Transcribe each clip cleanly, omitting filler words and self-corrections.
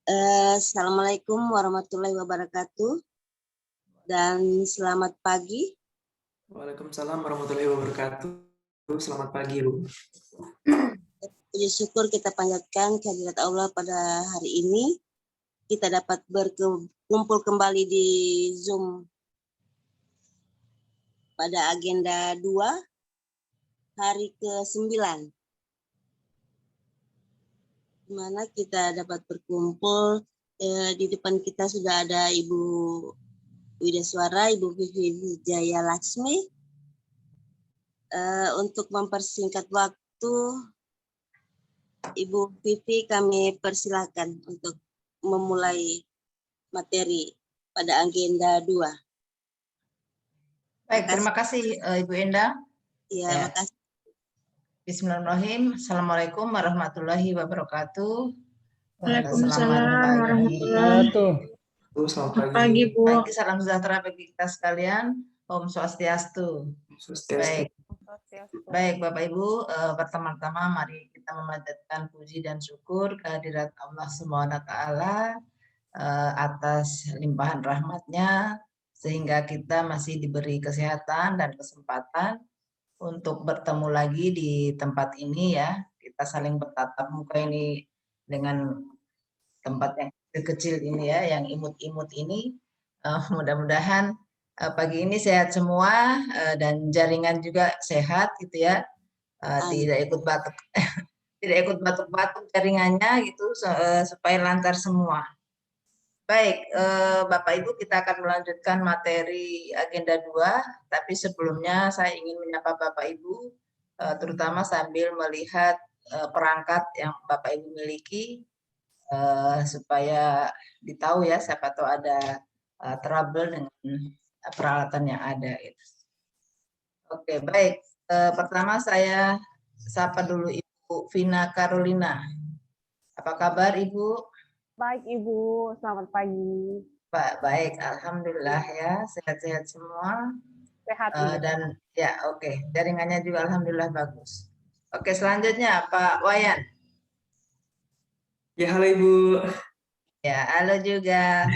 Assalamualaikum warahmatullahi wabarakatuh dan selamat pagi. Waalaikumsalam warahmatullahi wabarakatuh. Selamat pagi, Bu. Puji syukur kita panjatkan kehadirat Allah pada hari ini. Kita dapat berkumpul kembali di Zoom pada agenda 2 hari ke-9. Di mana kita dapat berkumpul, di depan kita sudah ada Ibu Widaswara, Ibu Vivi Wijaya Laksmi. Untuk mempersingkat waktu, Ibu Vivi kami persilakan untuk memulai materi pada agenda 2. Baik, terima kasih Ibu Endah. Ya, makasih. Bismillahirrahmanirrahim. Assalamualaikum warahmatullahi wabarakatuh. Waalaikumsalam warahmatullahi wabarakatuh. Selamat Pagi, Bu. Pagi, salam sejahtera bagi kita sekalian. Om Swastiastu. Baik, Bapak Ibu, pertama-tama mari kita memanjatkan puji dan syukur kehadirat Allah SWT atas limpahan rahmatnya, sehingga kita masih diberi kesehatan dan kesempatan untuk bertemu lagi di tempat ini ya. Kita saling bertatap muka ini dengan tempat yang kecil ini ya, yang imut-imut ini. Mudah-mudahan pagi ini sehat semua dan jaringan juga sehat gitu ya. Tidak ikut batuk tidak ikut batuk-batuk jaringannya gitu, supaya lancar semua. Baik, Bapak Ibu, kita akan melanjutkan materi agenda 2, tapi sebelumnya saya ingin menyapa Bapak Ibu, terutama sambil melihat perangkat yang Bapak Ibu miliki, supaya ditahu ya, siapa tahu ada trouble dengan peralatan yang ada. Oke, baik. Pertama saya sapa dulu Ibu Vina Carolina. Apa kabar Ibu? Baik, Ibu. Selamat pagi. Baik, alhamdulillah ya, sehat-sehat semua. Sehat, Ibu. Dan ya, oke. Jaringannya juga alhamdulillah bagus. Oke, selanjutnya Pak Wayan. Ya, halo Ibu. Ya, halo juga.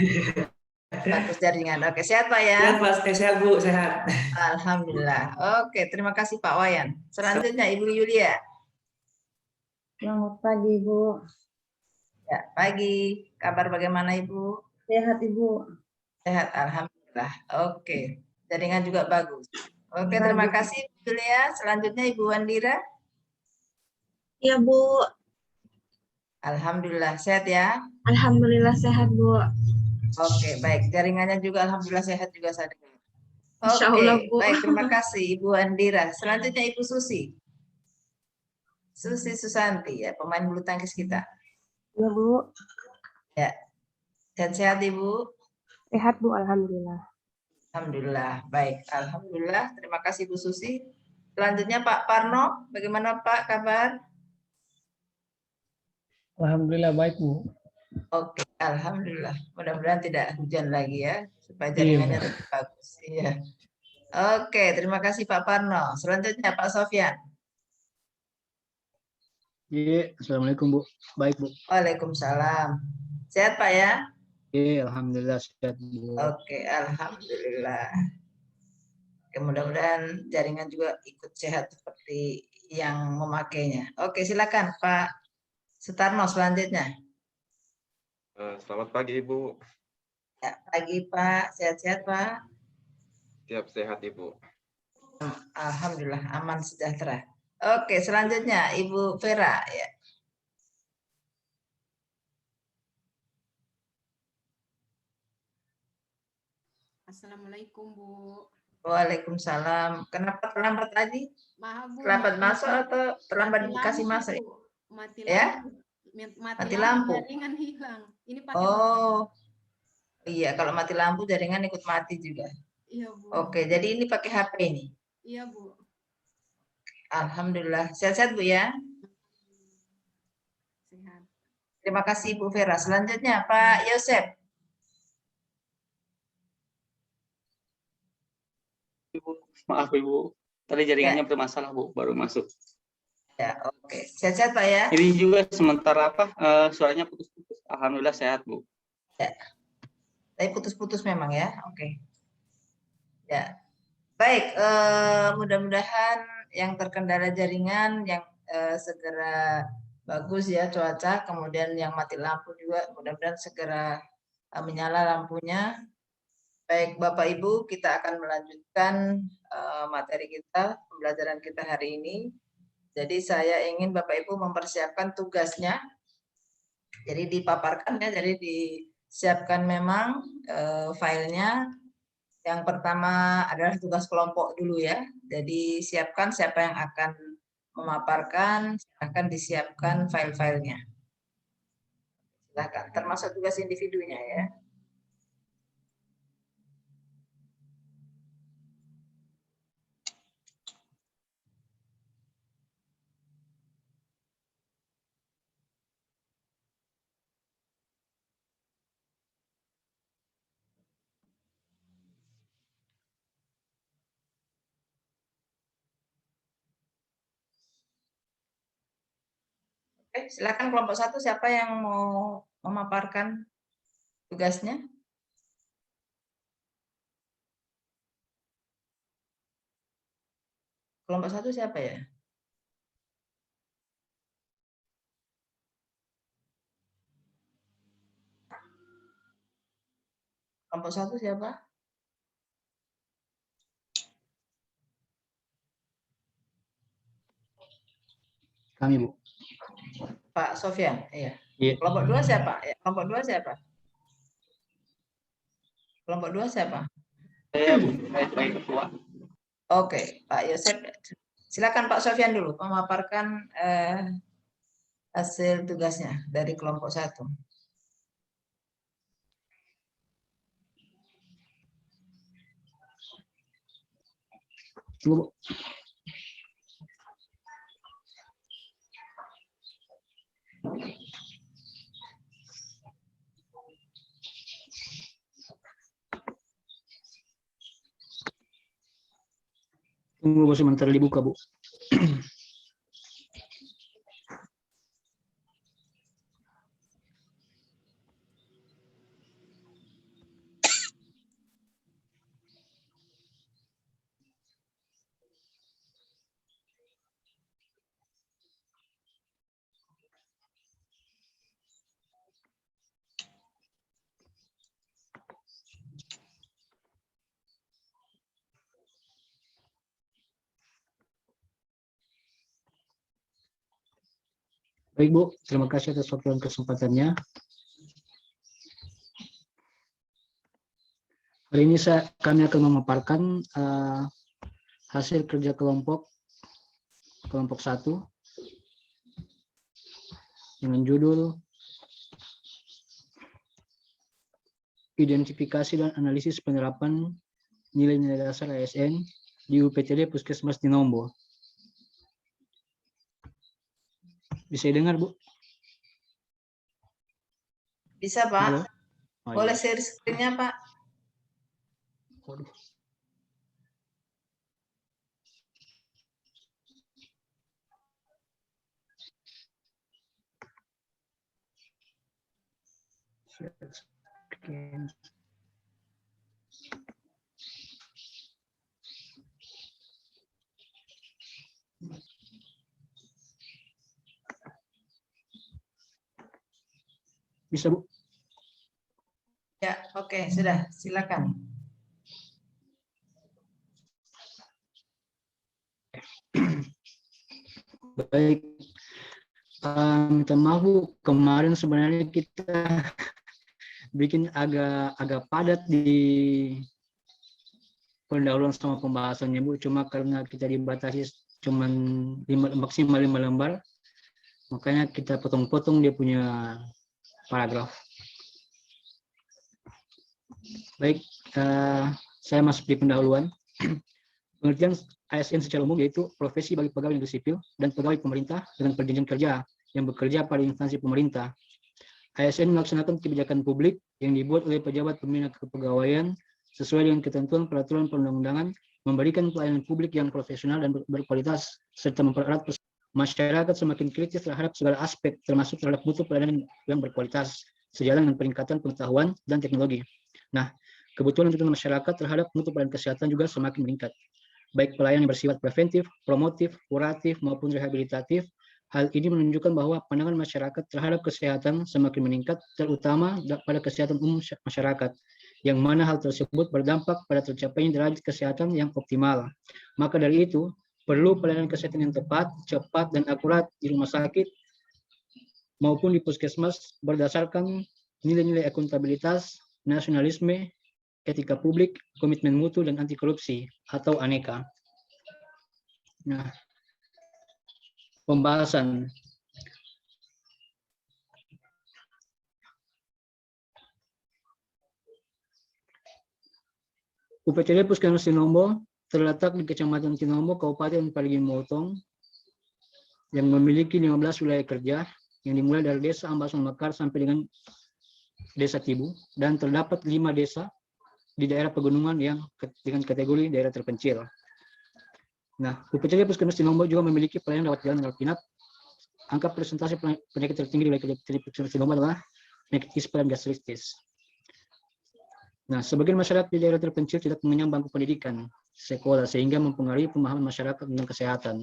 Bagus jaringan. Oke, sehat Pak ya? Sehat, Pak. Sehat, Bu. Sehat. Alhamdulillah. Oke, terima kasih Pak Wayan. Selanjutnya Ibu Yulia. Selamat pagi, Ibu. Ya, pagi. Kabar bagaimana Ibu? Sehat, Ibu. Sehat, alhamdulillah. Oke, jaringan juga bagus. Oke, terima kasih Bu Yulia. Selanjutnya Ibu Wandira. Iya, Bu. Alhamdulillah, sehat ya? Alhamdulillah sehat, Bu. Oke, baik. Jaringannya juga alhamdulillah sehat juga saya dengar. Insya Oke, Allah, Bu. baik. Terima kasih Ibu Andira. Selanjutnya Ibu Susi. Susi Susanti ya, pemain bulu tangkis kita. Iya, Bu. Ya. Sehat-sehat Ibu? Sehat, Bu. Alhamdulillah. Alhamdulillah. Baik, alhamdulillah. Terima kasih Bu Susi. Selanjutnya Pak Parno, bagaimana Pak kabar? Alhamdulillah baik, Bu. Oke, alhamdulillah. Mudah-mudahan tidak hujan lagi ya, supaya jaringannya tetap bagus. Iya. Oke, terima kasih Pak Parno. Selanjutnya Pak Sofyan. Iya, assalamualaikum Bu. Baik Bu. Waalaikumsalam. Sehat Pak ya? Iya, alhamdulillah sehat Bu. Oke, alhamdulillah. Oke, mudah-mudahan jaringan juga ikut sehat seperti yang memakainya. Oke, silakan Pak Sutarno selanjutnya. Selamat pagi Ibu. Ya, pagi Pak, sehat-sehat Pak? Siap sehat Ibu. Alhamdulillah aman sejahtera. Oke, selanjutnya Ibu Vera ya. Assalamualaikum Bu. Waalaikumsalam. Kenapa terlambat tadi? Maaf Bu. Terlambat masuk atau terlambat dikasih masuk? Mati ya? mati lampu. Jaringan hilang. Ini pakai. Oh, iya. Kalau mati lampu jaringan ikut mati juga. Iya Bu. Oke, jadi ini pakai HP ini. Iya Bu. Alhamdulillah. Sehat-sehat Bu ya. Sehat. Terima kasih Bu Vera. Selanjutnya Pak Yosep. Maaf Ibu, tadi jaringannya bermasalah Bu, baru masuk. Ya, oke. Sehat-sehat Pak ya. Ini juga sementara suaranya putus-putus. Alhamdulillah sehat, Bu. Ya. Tapi putus-putus memang ya. Oke. Ya. Baik, mudah-mudahan yang terkendala jaringan yang segera bagus ya cuaca, kemudian yang mati lampu juga mudah-mudahan segera menyala lampunya. Baik Bapak Ibu, kita akan melanjutkan materi kita, pembelajaran kita hari ini. Jadi saya ingin Bapak Ibu mempersiapkan tugasnya. Jadi dipaparkan ya, jadi disiapkan memang filenya. Yang pertama adalah tugas kelompok dulu ya. Jadi siapkan siapa yang akan memaparkan, akan disiapkan file-filenya. Silakan, termasuk tugas individunya ya. Oke, silakan kelompok 1 siapa yang mau memaparkan tugasnya? Kelompok 1 siapa ya? Kelompok 1 siapa? Kami, Bu. Pak Sofyan, iya. Iya. Kelompok 2 siapa? Ya, kelompok 2 siapa? Kelompok 2 siapa? Saya, Bu. Saya sebagai ketua. Oke, Pak Yosef. Silakan Pak Sofyan dulu memaparkan hasil tugasnya dari kelompok 1. Bu. Tunggu Bu, sebentar dibuka, Bu. Baik, Bu. Terima kasih atas waktu dan kesempatannya. Hari ini kami akan memaparkan hasil kerja kelompok 1 dengan judul Identifikasi dan Analisis Penerapan Nilai-nilai Dasar ASN di UPTD Puskesmas di Nombo. Bisa dengar, Bu? Bisa, Pak. Halo? Oh, Boleh iya. share screen-nya, Pak? Waduh. Share screen. Bisa, Bu? Ya, oke, sudah. Silakan. Baik. Minta maaf, Bu. Kemarin sebenarnya kita bikin agak padat di pendahuluan sama pembahasannya, Bu. Cuma karena kita dibatasi cuman maksimal 5 lembar, makanya kita potong-potong dia punya paragraf. Baik, saya masuk di pendahuluan. Pengertian ASN secara umum yaitu profesi bagi pegawai negeri sipil dan pegawai pemerintah dengan perjanjian kerja yang bekerja pada instansi pemerintah. ASN melaksanakan kebijakan publik yang dibuat oleh pejabat pembina kepegawaian sesuai dengan ketentuan peraturan perundang-undangan, memberikan pelayanan publik yang profesional dan berkualitas, serta mempererat masyarakat semakin kritis terhadap segala aspek, termasuk terhadap mutu pelayanan yang berkualitas, sejalan dengan peningkatan pengetahuan dan teknologi. Nah, kebutuhan tuntutan masyarakat terhadap mutu pelayanan kesehatan juga semakin meningkat. Baik pelayanan yang bersifat preventif, promotif, kuratif, maupun rehabilitatif. Hal ini menunjukkan bahwa pandangan masyarakat terhadap kesehatan semakin meningkat, terutama pada kesehatan umum masyarakat, yang mana hal tersebut berdampak pada tercapainya derajat kesehatan yang optimal. Maka dari itu, perlu pelayanan kesehatan yang tepat, cepat, dan akurat di rumah sakit maupun di puskesmas berdasarkan nilai-nilai akuntabilitas, nasionalisme, etika publik, komitmen mutu, dan anti korupsi atau ANEKA. Nah, pembahasan. UPTD Puskesmas Tinombo terletak di Kecamatan Tinombo, Kabupaten Parigi Motong, yang memiliki 15 wilayah kerja yang dimulai dari Desa Ambason Mekar sampai dengan Desa Tibu, dan terdapat 5 desa di daerah pegunungan yang dengan kategori daerah terpencil. Nah, UPTD Puskesmas Tinombo juga memiliki pelayanan rawat jalan rawat inap. Angka presentasi penyakit tertinggi di wilayah Puskesmas Tinombo adalah penyakit ispa dan gastritis. Nah, sebagian masyarakat di daerah terpencil tidak mengenyang bangku pendidikan sekolah, sehingga mempengaruhi pemahaman masyarakat tentang kesehatan,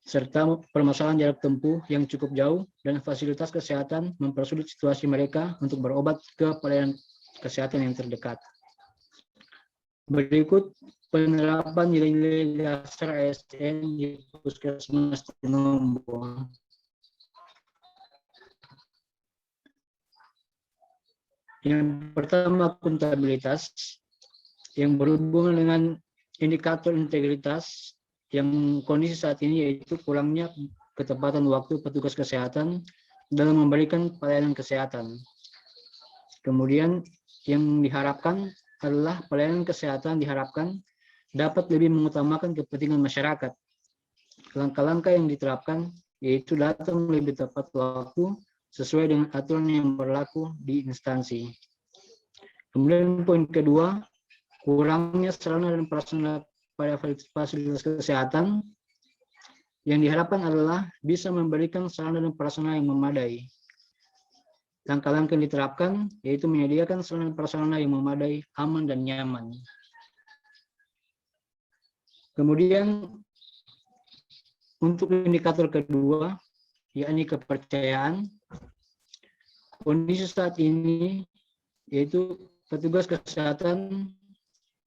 serta permasalahan jarak tempuh yang cukup jauh dan fasilitas kesehatan mempersulit situasi mereka untuk berobat ke pelayanan kesehatan yang terdekat. Berikut penerapan nilai-nilai dasar ASN di Puskesmas Tinombo. Yang pertama, akuntabilitas, yang berhubungan dengan indikator integritas yang kondisi saat ini, yaitu kurangnya ketepatan waktu petugas kesehatan dalam memberikan pelayanan kesehatan. Kemudian yang diharapkan adalah pelayanan kesehatan diharapkan dapat lebih mengutamakan kepentingan masyarakat. Langkah-langkah yang diterapkan yaitu datang lebih tepat waktu sesuai dengan aturan yang berlaku di instansi. Kemudian poin kedua, kurangnya sarana dan prasarana pada fasilitas kesehatan. Yang diharapkan adalah bisa memberikan sarana dan prasarana yang memadai. Langkah-langkah yang diterapkan yaitu menyediakan sarana dan prasarana yang memadai, aman, dan nyaman. Kemudian untuk indikator kedua, yakni kepercayaan. Kondisi saat ini yaitu petugas kesehatan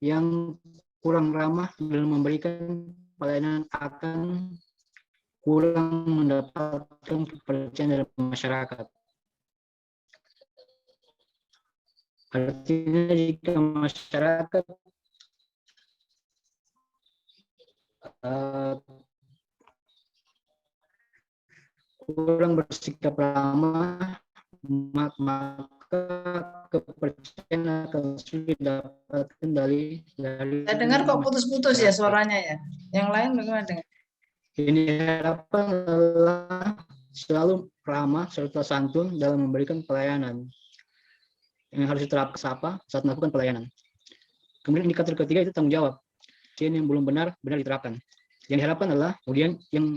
yang kurang ramah dalam memberikan pelayanan akan kurang mendapatkan kepercayaan dari masyarakat. Artinya jika masyarakat kurang bersikap ramah, maka kepercayaan akan sulit didapatkan dari Saya dengar kok putus-putus ya suaranya ya. Yang lain bagaimana dengar? Ini harapan adalah selalu ramah serta santun dalam memberikan pelayanan yang harus diterapkan saat melakukan pelayanan. Kemudian indikator ketiga itu tanggung jawab. Yang belum benar diterapkan. Yang diharapkan adalah kemudian yang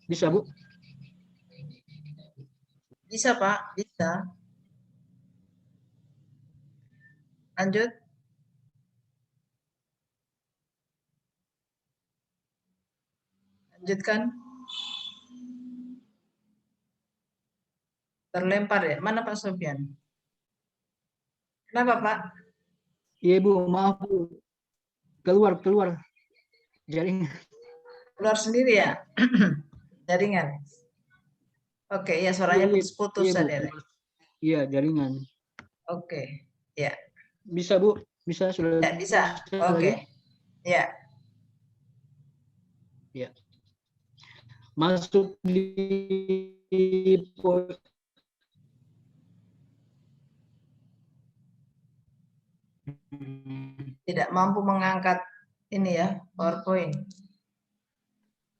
bisa, Bu? Bisa, Pak, bisa. Lanjut. Lanjutkan. Terlempar ya. Mana Pak Sofian? Kenapa, Pak? Iya, Bu, maaf, Bu. Keluar jaringan. Keluar sendiri ya? Jaringan. Oke, ya suaranya putus-putus tadi. Iya, jaringan. Oke, ya. Bisa, Bu? Bisa, sudah. Ya, bisa. Oke. Ya. Ya. Masuk di Tidak mampu mengangkat ini ya, PowerPoint.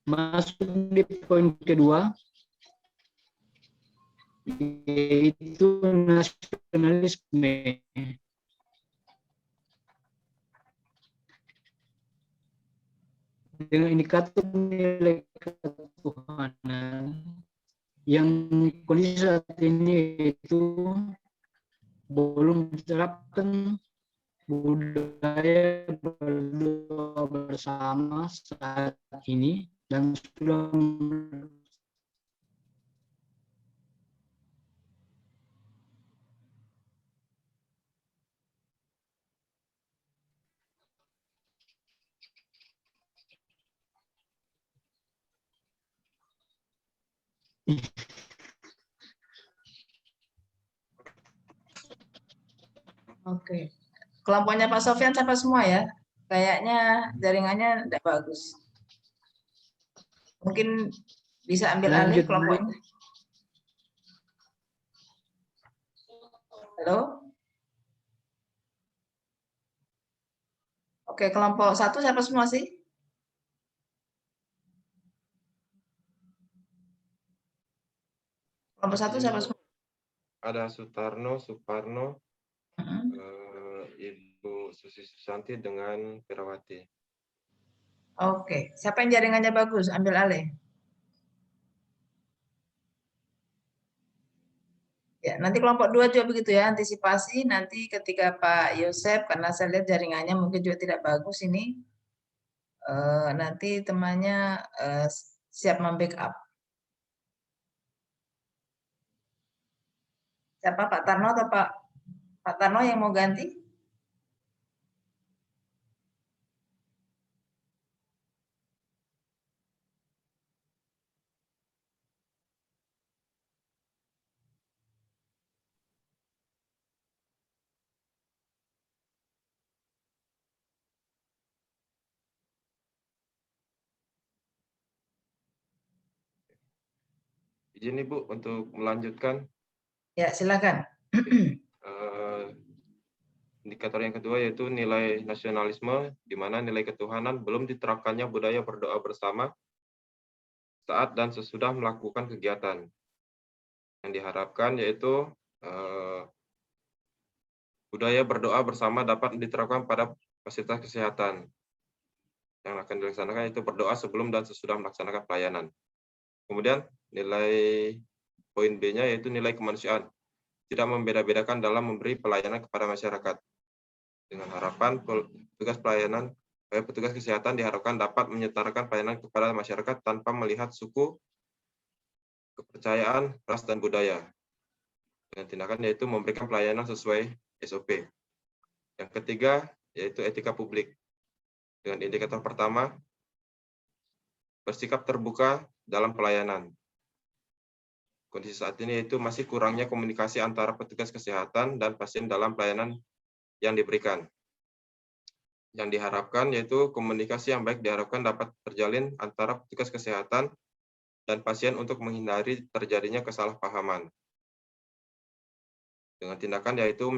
Masuk di poin kedua, yaitu nasionalisme. Dengan indikator nilai ketuhanan yang kondisi saat ini itu belum diterapkan budaya berdoa bersama saat ini dan sudah Oke. Kelompoknya Pak Sofyan sampai semua ya? Kayaknya jaringannya tidak bagus. Mungkin bisa ambil alih lanjut, Bu. kelompoknya. Halo? Oke, kelompok 1 siapa semua sih? Kelompok 1 siapa semua? Ada Sutarno, Suparno, Mm-mm. Ibu Susi Susanti dengan Pirawati. Oke, siapa yang jaringannya bagus? Ambil alih. Ya, nanti kelompok 2 juga begitu ya, antisipasi nanti ketika Pak Yosep, karena saya lihat jaringannya mungkin juga tidak bagus ini, nanti temannya siap membackup. Siapa Pak Tarno atau Pak Tarno yang mau ganti? Izin Ibu untuk melanjutkan. Ya, silakan. Indikator yang kedua yaitu nilai nasionalisme, di mana nilai ketuhanan belum diterapkannya budaya berdoa bersama saat dan sesudah melakukan kegiatan. Yang diharapkan yaitu budaya berdoa bersama dapat diterapkan pada fasilitas kesehatan. Yang akan dilaksanakan itu berdoa sebelum dan sesudah melaksanakan pelayanan. Kemudian nilai poin B-nya yaitu nilai kemanusiaan. Tidak membeda-bedakan dalam memberi pelayanan kepada masyarakat. Dengan harapan petugas kesehatan diharapkan dapat menyetarakan pelayanan kepada masyarakat tanpa melihat suku, kepercayaan, ras, dan budaya. Dengan tindakan yaitu memberikan pelayanan sesuai SOP. Yang ketiga yaitu etika publik. Dengan indikator pertama, bersikap terbuka dalam pelayanan. Kondisi saat ini yaitu masih kurangnya komunikasi antara petugas kesehatan dan pasien dalam pelayanan yang diberikan. Yang diharapkan yaitu komunikasi yang baik diharapkan dapat terjalin antara petugas kesehatan dan pasien untuk menghindari terjadinya kesalahpahaman. Dengan tindakan yaitu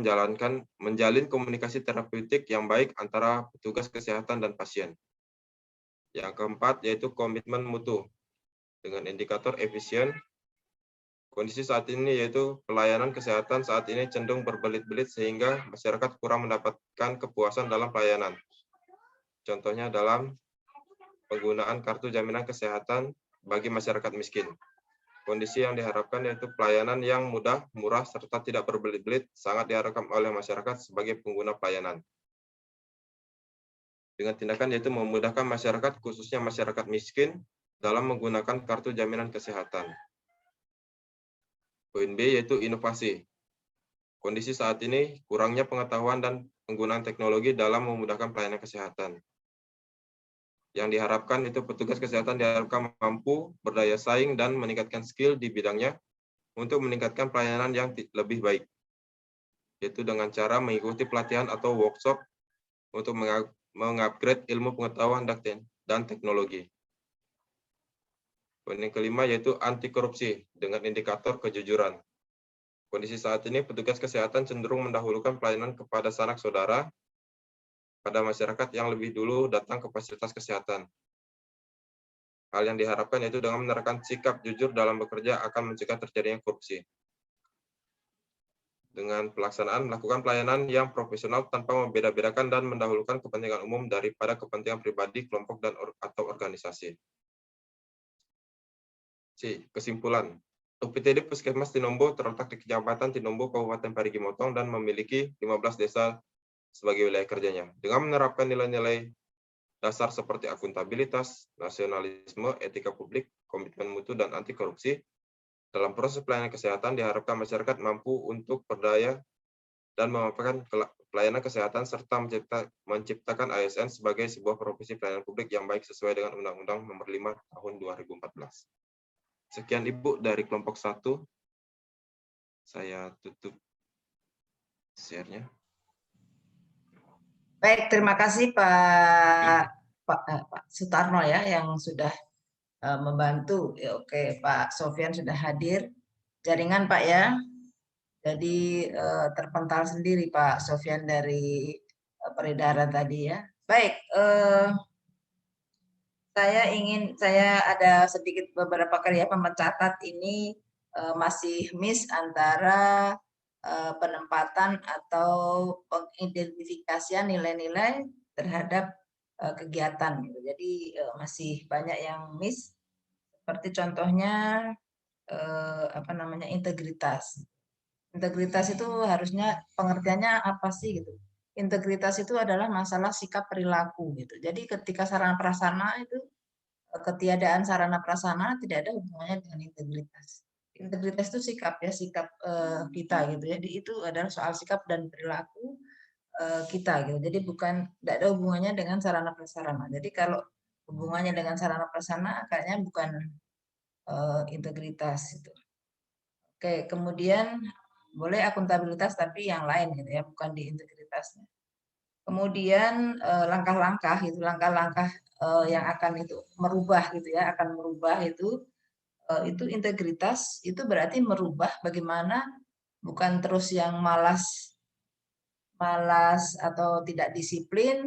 menjalin komunikasi terapeutik yang baik antara petugas kesehatan dan pasien. Yang keempat yaitu komitmen mutu. Dengan indikator efisien, kondisi saat ini yaitu pelayanan kesehatan saat ini cenderung berbelit-belit sehingga masyarakat kurang mendapatkan kepuasan dalam pelayanan. Contohnya dalam penggunaan kartu jaminan kesehatan bagi masyarakat miskin. Kondisi yang diharapkan yaitu pelayanan yang mudah, murah, serta tidak berbelit-belit sangat diharapkan oleh masyarakat sebagai pengguna pelayanan. Dengan tindakan yaitu memudahkan masyarakat, khususnya masyarakat miskin, dalam menggunakan kartu jaminan kesehatan. Poin B yaitu inovasi. Kondisi saat ini kurangnya pengetahuan dan penggunaan teknologi dalam memudahkan pelayanan kesehatan. Yang diharapkan itu petugas kesehatan diharapkan mampu berdaya saing dan meningkatkan skill di bidangnya untuk meningkatkan pelayanan yang lebih baik, yaitu dengan cara mengikuti pelatihan atau workshop untuk mengupgrade ilmu pengetahuan dan teknologi. Poin yang kelima yaitu anti korupsi dengan indikator kejujuran. Kondisi saat ini petugas kesehatan cenderung mendahulukan pelayanan kepada sanak saudara pada masyarakat yang lebih dulu datang ke fasilitas kesehatan. Hal yang diharapkan yaitu dengan menerapkan sikap jujur dalam bekerja akan mencegah terjadinya korupsi. Dengan pelaksanaan melakukan pelayanan yang profesional tanpa membeda-bedakan dan mendahulukan kepentingan umum daripada kepentingan pribadi, kelompok, atau organisasi. C. Kesimpulan. UPTD Puskesmas Tinombo terletak di Kecamatan Tinombo, Kabupaten Parigi Motong, dan memiliki 15 desa sebagai wilayah kerjanya. Dengan menerapkan nilai-nilai dasar seperti akuntabilitas, nasionalisme, etika publik, komitmen mutu, dan anti korupsi, dalam proses pelayanan kesehatan diharapkan masyarakat mampu untuk berdaya dan memanfaatkan pelayanan kesehatan serta menciptakan ASN sebagai sebuah profesi pelayanan publik yang baik sesuai dengan Undang-Undang Nomor 5 Tahun 2014. Sekian Ibu dari kelompok 1. Saya tutup share-nya. Baik, terima kasih Pak Sutarno ya yang sudah membantu. Ya, oke, Pak Sofyan sudah hadir. Jaringan Pak ya. Jadi terpental sendiri Pak Sofyan dari peredaran tadi ya. Baik, saya ada sedikit beberapa kali ya mencatat ini masih miss antara penempatan atau pengidentifikasian nilai-nilai terhadap kegiatan. Jadi masih banyak yang miss. Seperti contohnya integritas. Integritas itu harusnya pengertiannya apa sih gitu. Integritas itu adalah masalah sikap perilaku gitu. Jadi ketika sarana prasarana itu ketiadaan sarana prasarana tidak ada hubungannya dengan integritas. Integritas itu sikap ya, sikap kita gitu. Jadi itu adalah soal sikap dan perilaku kita gitu. Jadi tidak ada hubungannya dengan sarana prasarana. Jadi kalau hubungannya dengan sarana prasarana kayaknya bukan integritas itu. Oke, kemudian boleh akuntabilitas tapi yang lain gitu ya, bukan di integritasnya. Kemudian langkah-langkah yang akan itu merubah gitu ya, akan merubah itu integritas itu berarti merubah bagaimana bukan terus yang malas atau tidak disiplin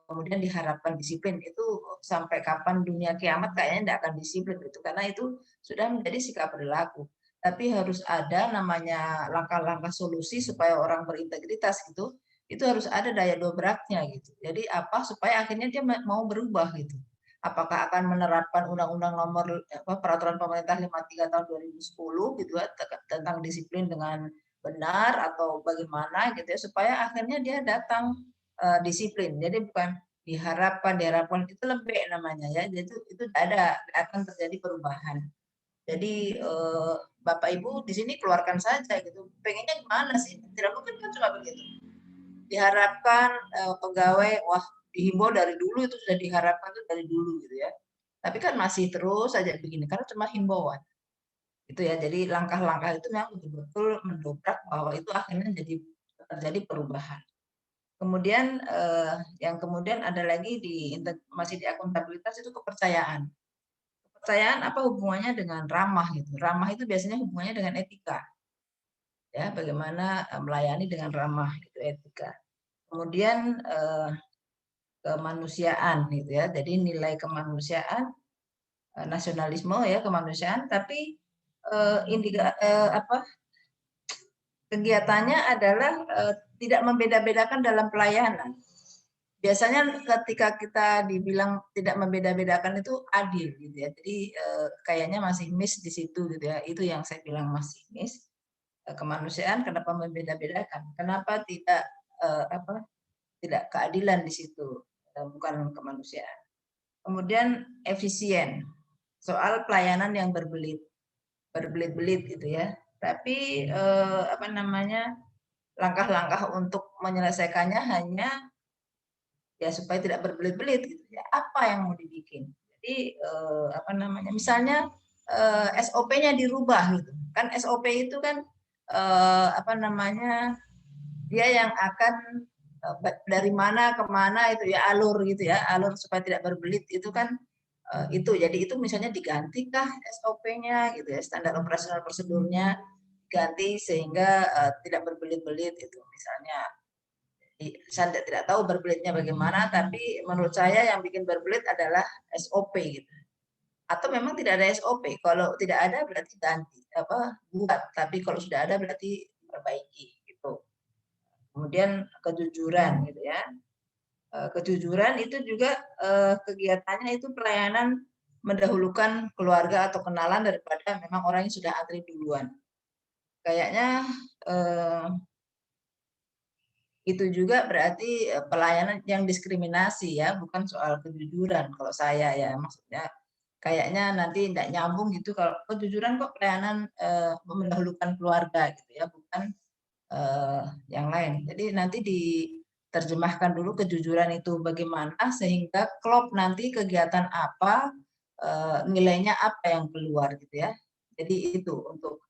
kemudian diharapkan disiplin. Itu sampai kapan dunia kiamat kayaknya tidak akan disiplin gitu, karena itu sudah menjadi sikap perilaku. Tapi harus ada namanya langkah-langkah solusi supaya orang berintegritas gitu, itu harus ada daya dobraknya gitu. Jadi apa supaya akhirnya dia mau berubah gitu. Apakah akan menerapkan undang-undang nomor peraturan pemerintah 53 tahun 2010 gitu ya, tentang disiplin dengan benar atau bagaimana gitu ya, supaya akhirnya dia datang disiplin. Jadi bukan diharapkan itu lebih namanya ya. Jadi itu akan terjadi perubahan. Jadi Bapak Ibu di sini keluarkan saja gitu. Pengennya gimana sih? Tidak mungkin kan cuma begitu. Diharapkan pegawai, wah dihimbau dari dulu itu sudah diharapkan itu dari dulu gitu ya. Tapi kan masih terus saja begini karena cuma himbauan. Itu ya. Jadi langkah-langkah itu memang betul-betul mendobrak bahwa itu akhirnya terjadi perubahan. Kemudian yang kemudian ada lagi masih di akuntabilitas itu kepercayaan. Kepercayaan apa hubungannya dengan ramah gitu. Ramah itu biasanya hubungannya dengan etika. Ya, bagaimana melayani dengan ramah itu etika. Kemudian kemanusiaan gitu ya. Jadi nilai kemanusiaan, nasionalisme ya, kemanusiaan, tapi kegiatannya adalah tidak membeda-bedakan dalam pelayanan. Biasanya ketika kita dibilang tidak membeda-bedakan itu adil gitu ya. Jadi kayaknya masih miss di situ gitu ya. Itu yang saya bilang masih miss. Kemanusiaan kenapa membeda-bedakan? Kenapa tidak tidak keadilan di situ? Bukan kemanusiaan. Kemudian efisien. Soal pelayanan yang berbelit-belit gitu ya. Tapi langkah-langkah untuk menyelesaikannya hanya ya supaya tidak berbelit-belit gitu ya. Apa yang mau dibikin? Jadi misalnya SOP-nya dirubah gitu. Kan SOP itu kan dia yang akan dari mana ke mana itu ya, alur gitu ya, alur supaya tidak berbelit itu kan itu. Jadi itu misalnya digantikah SOP-nya gitu ya, standar operasional prosedurnya ganti sehingga tidak berbelit-belit itu misalnya. Saya tidak tahu berbelitnya bagaimana, tapi menurut saya yang bikin berbelit adalah SOP gitu. Atau memang tidak ada SOP. Kalau tidak ada berarti ganti buat, tapi kalau sudah ada berarti perbaiki gitu. Kemudian kejujuran gitu ya. Kejujuran itu juga kegiatannya itu pelayanan mendahulukan keluarga atau kenalan daripada memang orang yang sudah antri duluan. Kayaknya itu juga berarti pelayanan yang diskriminasi ya, bukan soal kejujuran kalau saya ya, maksudnya kayaknya nanti tidak nyambung gitu kalau kejujuran kok pelayanan mendahulukan keluarga gitu ya, bukan yang lain. Jadi nanti diterjemahkan dulu kejujuran itu bagaimana sehingga klop nanti kegiatan apa, nilainya apa yang keluar gitu ya. Jadi itu untuk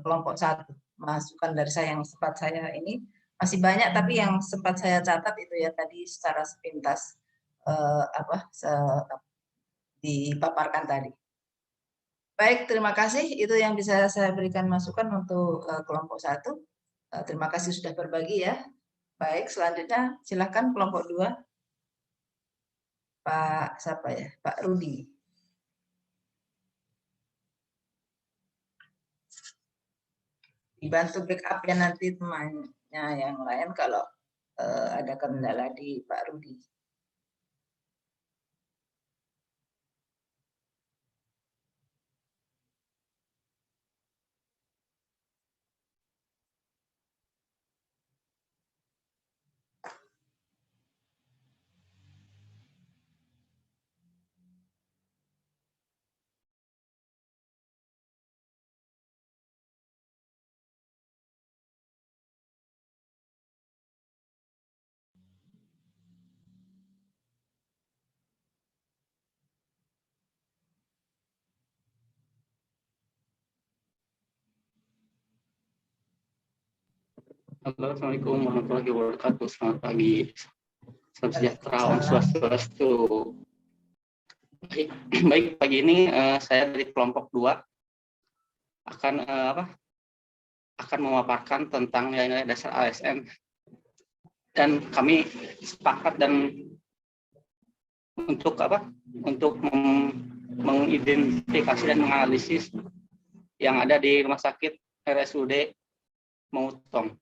kelompok 1, masukan dari saya yang sempat saya ini. Masih banyak tapi yang sempat saya catat itu ya tadi secara sepintas dipaparkan tadi. Baik, terima kasih. Itu yang bisa saya berikan masukan untuk kelompok 1. Terima kasih sudah berbagi ya. Baik, selanjutnya silakan kelompok 2. Pak siapa ya? Pak Rudi. Dibantu backup ya nanti temannya yang lain kalau ada kendala di Pak Rudi. Halo, Assalamualaikum warahmatullahi wabarakatuh. Selamat pagi. Salam sejahtera, Om Swastiastu. Baik, pagi ini saya dari kelompok 2 akan memaparkan tentang nilai-nilai dasar ASN. Dan kami sepakat dan untuk mengidentifikasi dan menganalisis yang ada di Rumah Sakit RSUD Mautong.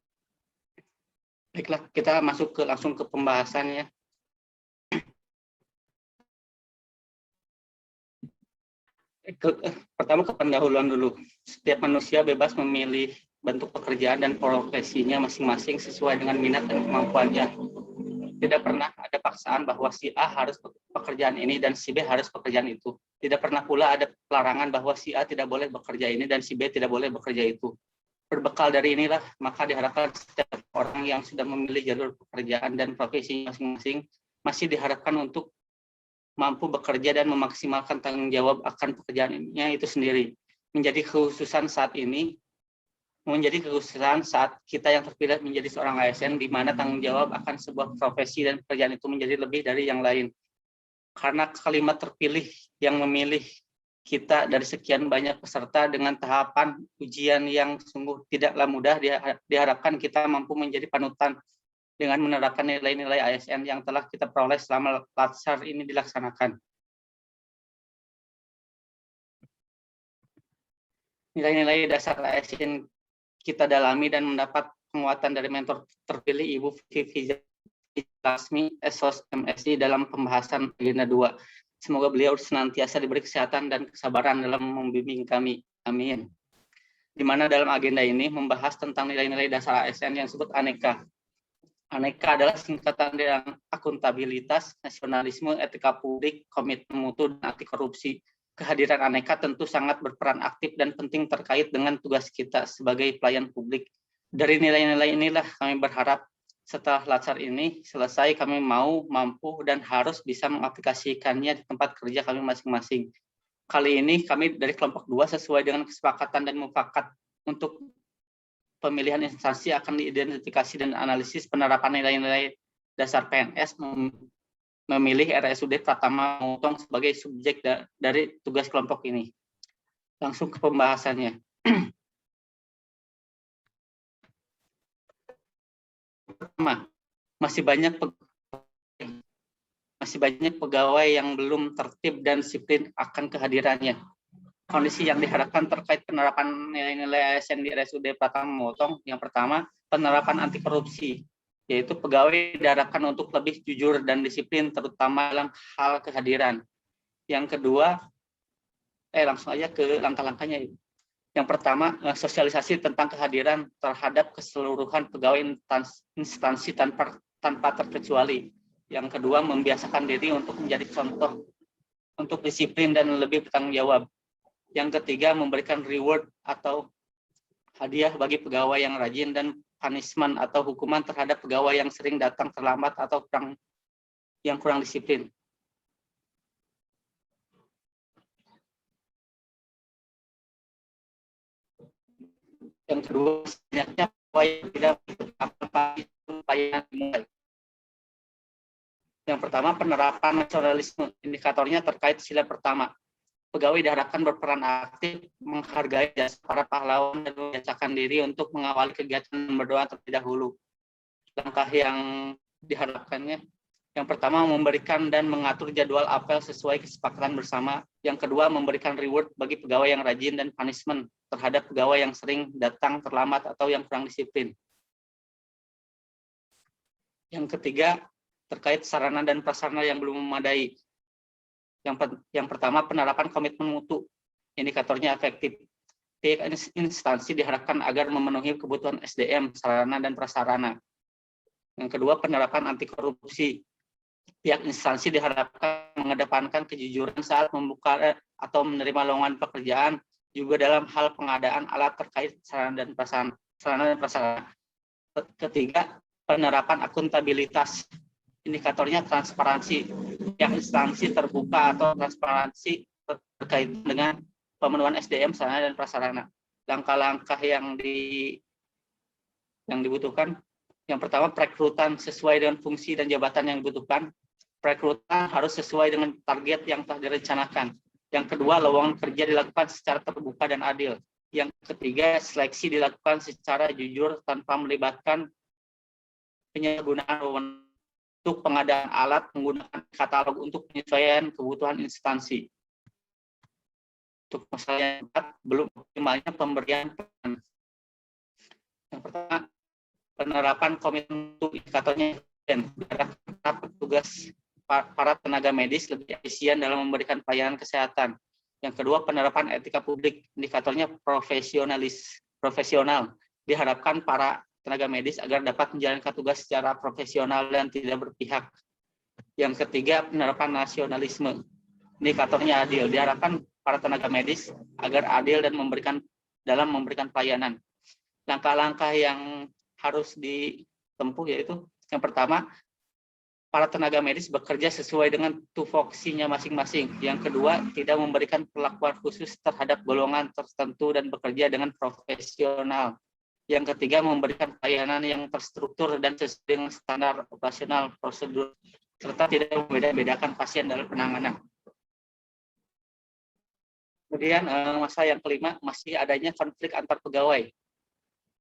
Baiklah, kita masuk langsung ke pembahasannya. Pertama ke pendahuluan dulu. Setiap manusia bebas memilih bentuk pekerjaan dan profesinya masing-masing sesuai dengan minat dan kemampuannya. Tidak pernah ada paksaan bahwa si A harus pekerjaan ini dan si B harus pekerjaan itu. Tidak pernah pula ada pelarangan bahwa si A tidak boleh bekerja ini dan si B tidak boleh bekerja itu. Berbekal dari inilah, maka diharapkan setiap orang yang sudah memilih jalur pekerjaan dan profesi masing-masing masih diharapkan untuk mampu bekerja dan memaksimalkan tanggung jawab akan pekerjaannya itu sendiri. Menjadi kekhususan saat kita yang terpilih menjadi seorang ASN, di mana tanggung jawab akan sebuah profesi dan pekerjaan itu menjadi lebih dari yang lain. Karena kalimat terpilih yang memilih kita dari sekian banyak peserta dengan tahapan ujian yang sungguh tidaklah mudah, diharapkan kita mampu menjadi panutan dengan menerapkan nilai-nilai ASN yang telah kita peroleh selama latsar ini dilaksanakan. Nilai-nilai dasar ASN kita dalami dan mendapat penguatan dari mentor terpilih Ibu Vivi Lasmi, SOS MSI dalam pembahasan agenda 2. Semoga beliau senantiasa diberi kesehatan dan kesabaran dalam membimbing kami. Amin. Di mana dalam agenda ini membahas tentang nilai-nilai dasar ASN yang disebut aneka. Aneka adalah singkatan dari akuntabilitas, nasionalisme, etika publik, komitmen mutu, dan anti korupsi. Kehadiran aneka tentu sangat berperan aktif dan penting terkait dengan tugas kita sebagai pelayan publik. Dari nilai-nilai inilah kami berharap setelah latsar ini selesai, kami mampu, dan harus bisa mengaplikasikannya di tempat kerja kami masing-masing. Kali ini kami dari kelompok 2 sesuai dengan kesepakatan dan mufakat untuk pemilihan instansi akan diidentifikasi dan analisis penerapan nilai-nilai dasar PNS memilih RSUD Pratama Mautong sebagai subjek dari tugas kelompok ini. Langsung ke pembahasannya. Pertama, masih banyak pegawai yang belum tertib dan disiplin akan kehadirannya. Kondisi yang diharapkan terkait penerapan nilai-nilai ASN di RSUD Pratama Mautong, yang pertama, penerapan anti korupsi, yaitu pegawai diharapkan untuk lebih jujur dan disiplin terutama dalam hal kehadiran. Yang kedua, langsung aja ke langkah-langkahnya. Yang pertama, sosialisasi tentang kehadiran terhadap keseluruhan pegawai instansi tanpa terkecuali. Yang kedua, membiasakan diri untuk menjadi contoh untuk disiplin dan lebih bertanggung jawab. Yang ketiga, memberikan reward atau hadiah bagi pegawai yang rajin dan punishment atau hukuman terhadap pegawai yang sering datang terlambat atau kurang disiplin. Yang kedua, banyaknya pegawai yang tidak pelayanan dimulai. Yang pertama, penerapan nasionalisme. Indikatornya terkait sila pertama. Pegawai diharapkan berperan aktif, menghargai jasa para pahlawan dan membiasakan diri untuk mengawali kegiatan berdoa terlebih dahulu. Langkah yang diharapkannya, yang pertama, memberikan dan mengatur jadwal apel sesuai kesepakatan bersama. Yang kedua, memberikan reward bagi pegawai yang rajin dan punishment terhadap pegawai yang sering datang terlambat atau yang kurang disiplin. Yang ketiga, terkait sarana dan prasarana yang belum memadai. Yang pertama, penerapan komitmen mutu. Indikatornya efektif. Pihak instansi diharapkan agar memenuhi kebutuhan SDM, sarana dan prasarana. Yang kedua, penerapan anti korupsi. Pihak instansi diharapkan mengedepankan kejujuran saat membuka atau menerima lowongan pekerjaan, juga dalam hal pengadaan alat terkait sarana dan prasarana. Ketiga, penerapan akuntabilitas. Indikatornya transparansi. Pihak instansi terbuka atau transparansi terkait dengan pemenuhan SDM, sarana dan prasarana. Langkah-langkah yang dibutuhkan. Yang pertama, perekrutan sesuai dengan fungsi dan jabatan yang dibutuhkan. Perekrutan harus sesuai dengan target yang telah direncanakan. Yang kedua, lowongan kerja dilakukan secara terbuka dan adil. Yang ketiga, seleksi dilakukan secara jujur tanpa melibatkan penyalahgunaan wewenang untuk pengadaan alat menggunakan katalog untuk penyesuaian kebutuhan instansi. Untuk masalah yang keempat, belum optimalnya pemberian peran. Yang pertama, penerapan komitmen untuk indikatornya dan petugas para tenaga medis lebih efisien dalam memberikan pelayanan kesehatan. Yang kedua, penerapan etika publik. Indikatornya profesional. Diharapkan para tenaga medis agar dapat menjalankan tugas secara profesional dan tidak berpihak. Yang ketiga, penerapan nasionalisme. Indikatornya adil. Diharapkan para tenaga medis agar adil dan dalam memberikan pelayanan. Langkah-langkah yang harus ditempuh yaitu yang pertama, para tenaga medis bekerja sesuai dengan tupoksinya masing-masing. Yang kedua, tidak memberikan perlakuan khusus terhadap golongan tertentu dan bekerja dengan profesional. Yang ketiga, memberikan pelayanan yang terstruktur dan sesuai dengan standar operasional prosedur, serta tidak membeda-bedakan pasien dalam penanganan. Kemudian masalah yang kelima, masih adanya konflik antar pegawai.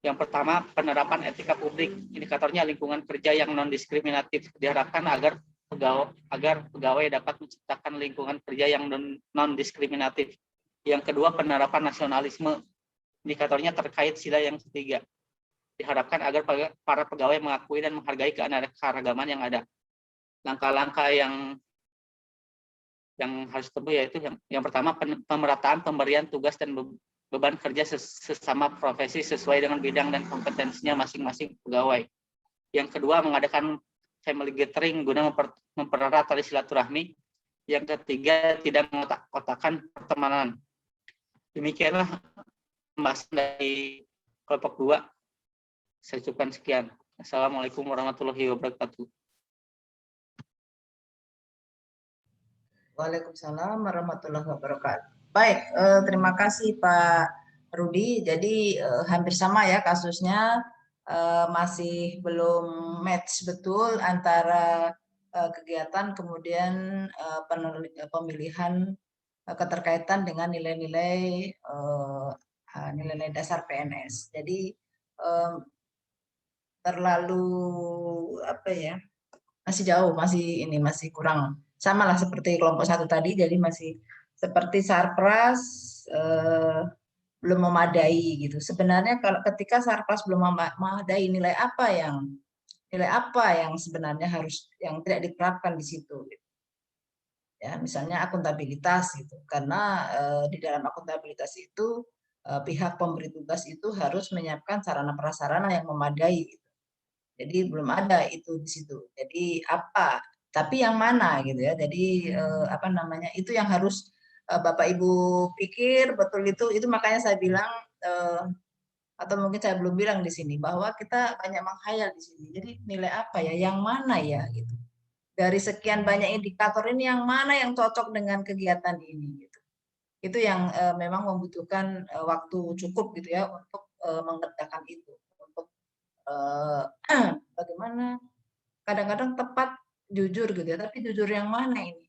Yang pertama, penerapan etika publik. Indikatornya lingkungan kerja yang non-diskriminatif. Diharapkan agar pegawai dapat menciptakan lingkungan kerja yang non-diskriminatif. Yang kedua, penerapan nasionalisme. Indikatornya terkait sila yang ketiga. Diharapkan agar para pegawai mengakui dan menghargai keanekaragaman yang ada. Langkah-langkah yang harus ditempuh yaitu yang pertama, pemerataan pemberian tugas dan beban kerja sesama profesi sesuai dengan bidang dan kompetensinya masing-masing pegawai. Yang kedua, mengadakan family gathering guna mempererat tali silaturahmi. Yang ketiga, tidak mengotak-kotakan pertemanan. Demikianlah pembahasan dari kelompok 2. Saya cukupkan sekian. Assalamualaikum warahmatullahi wabarakatuh. Waalaikumsalam warahmatullahi wabarakatuh. Baik, terima kasih Pak Rudi. Jadi hampir sama ya kasusnya, masih belum match betul antara kegiatan kemudian pemilihan keterkaitan dengan nilai-nilai dasar PNS. Jadi terlalu masih jauh, masih kurang. Sama lah seperti kelompok 1 tadi, jadi masih seperti Sarpras belum memadai gitu. Sebenarnya kalau ketika Sarpras belum memadai, nilai apa yang sebenarnya yang tidak diterapkan di situ. Ya, misalnya akuntabilitas gitu. Karena di dalam akuntabilitas itu pihak pemberi tugas itu harus menyiapkan sarana prasarana yang memadai gitu. Jadi belum ada itu di situ. Jadi apa? Tapi yang mana gitu ya. Jadi apa namanya? Itu yang harus Bapak Ibu pikir betul itu makanya saya bilang atau mungkin saya belum bilang di sini bahwa kita banyak menghayal di sini. Jadi nilai apa ya? Yang mana ya gitu. Dari sekian banyak indikator ini yang mana yang cocok dengan kegiatan ini gitu. Itu yang memang membutuhkan waktu cukup gitu ya untuk mengerjakan itu. Untuk bagaimana kadang-kadang tepat jujur gitu ya, tapi jujur yang mana ini?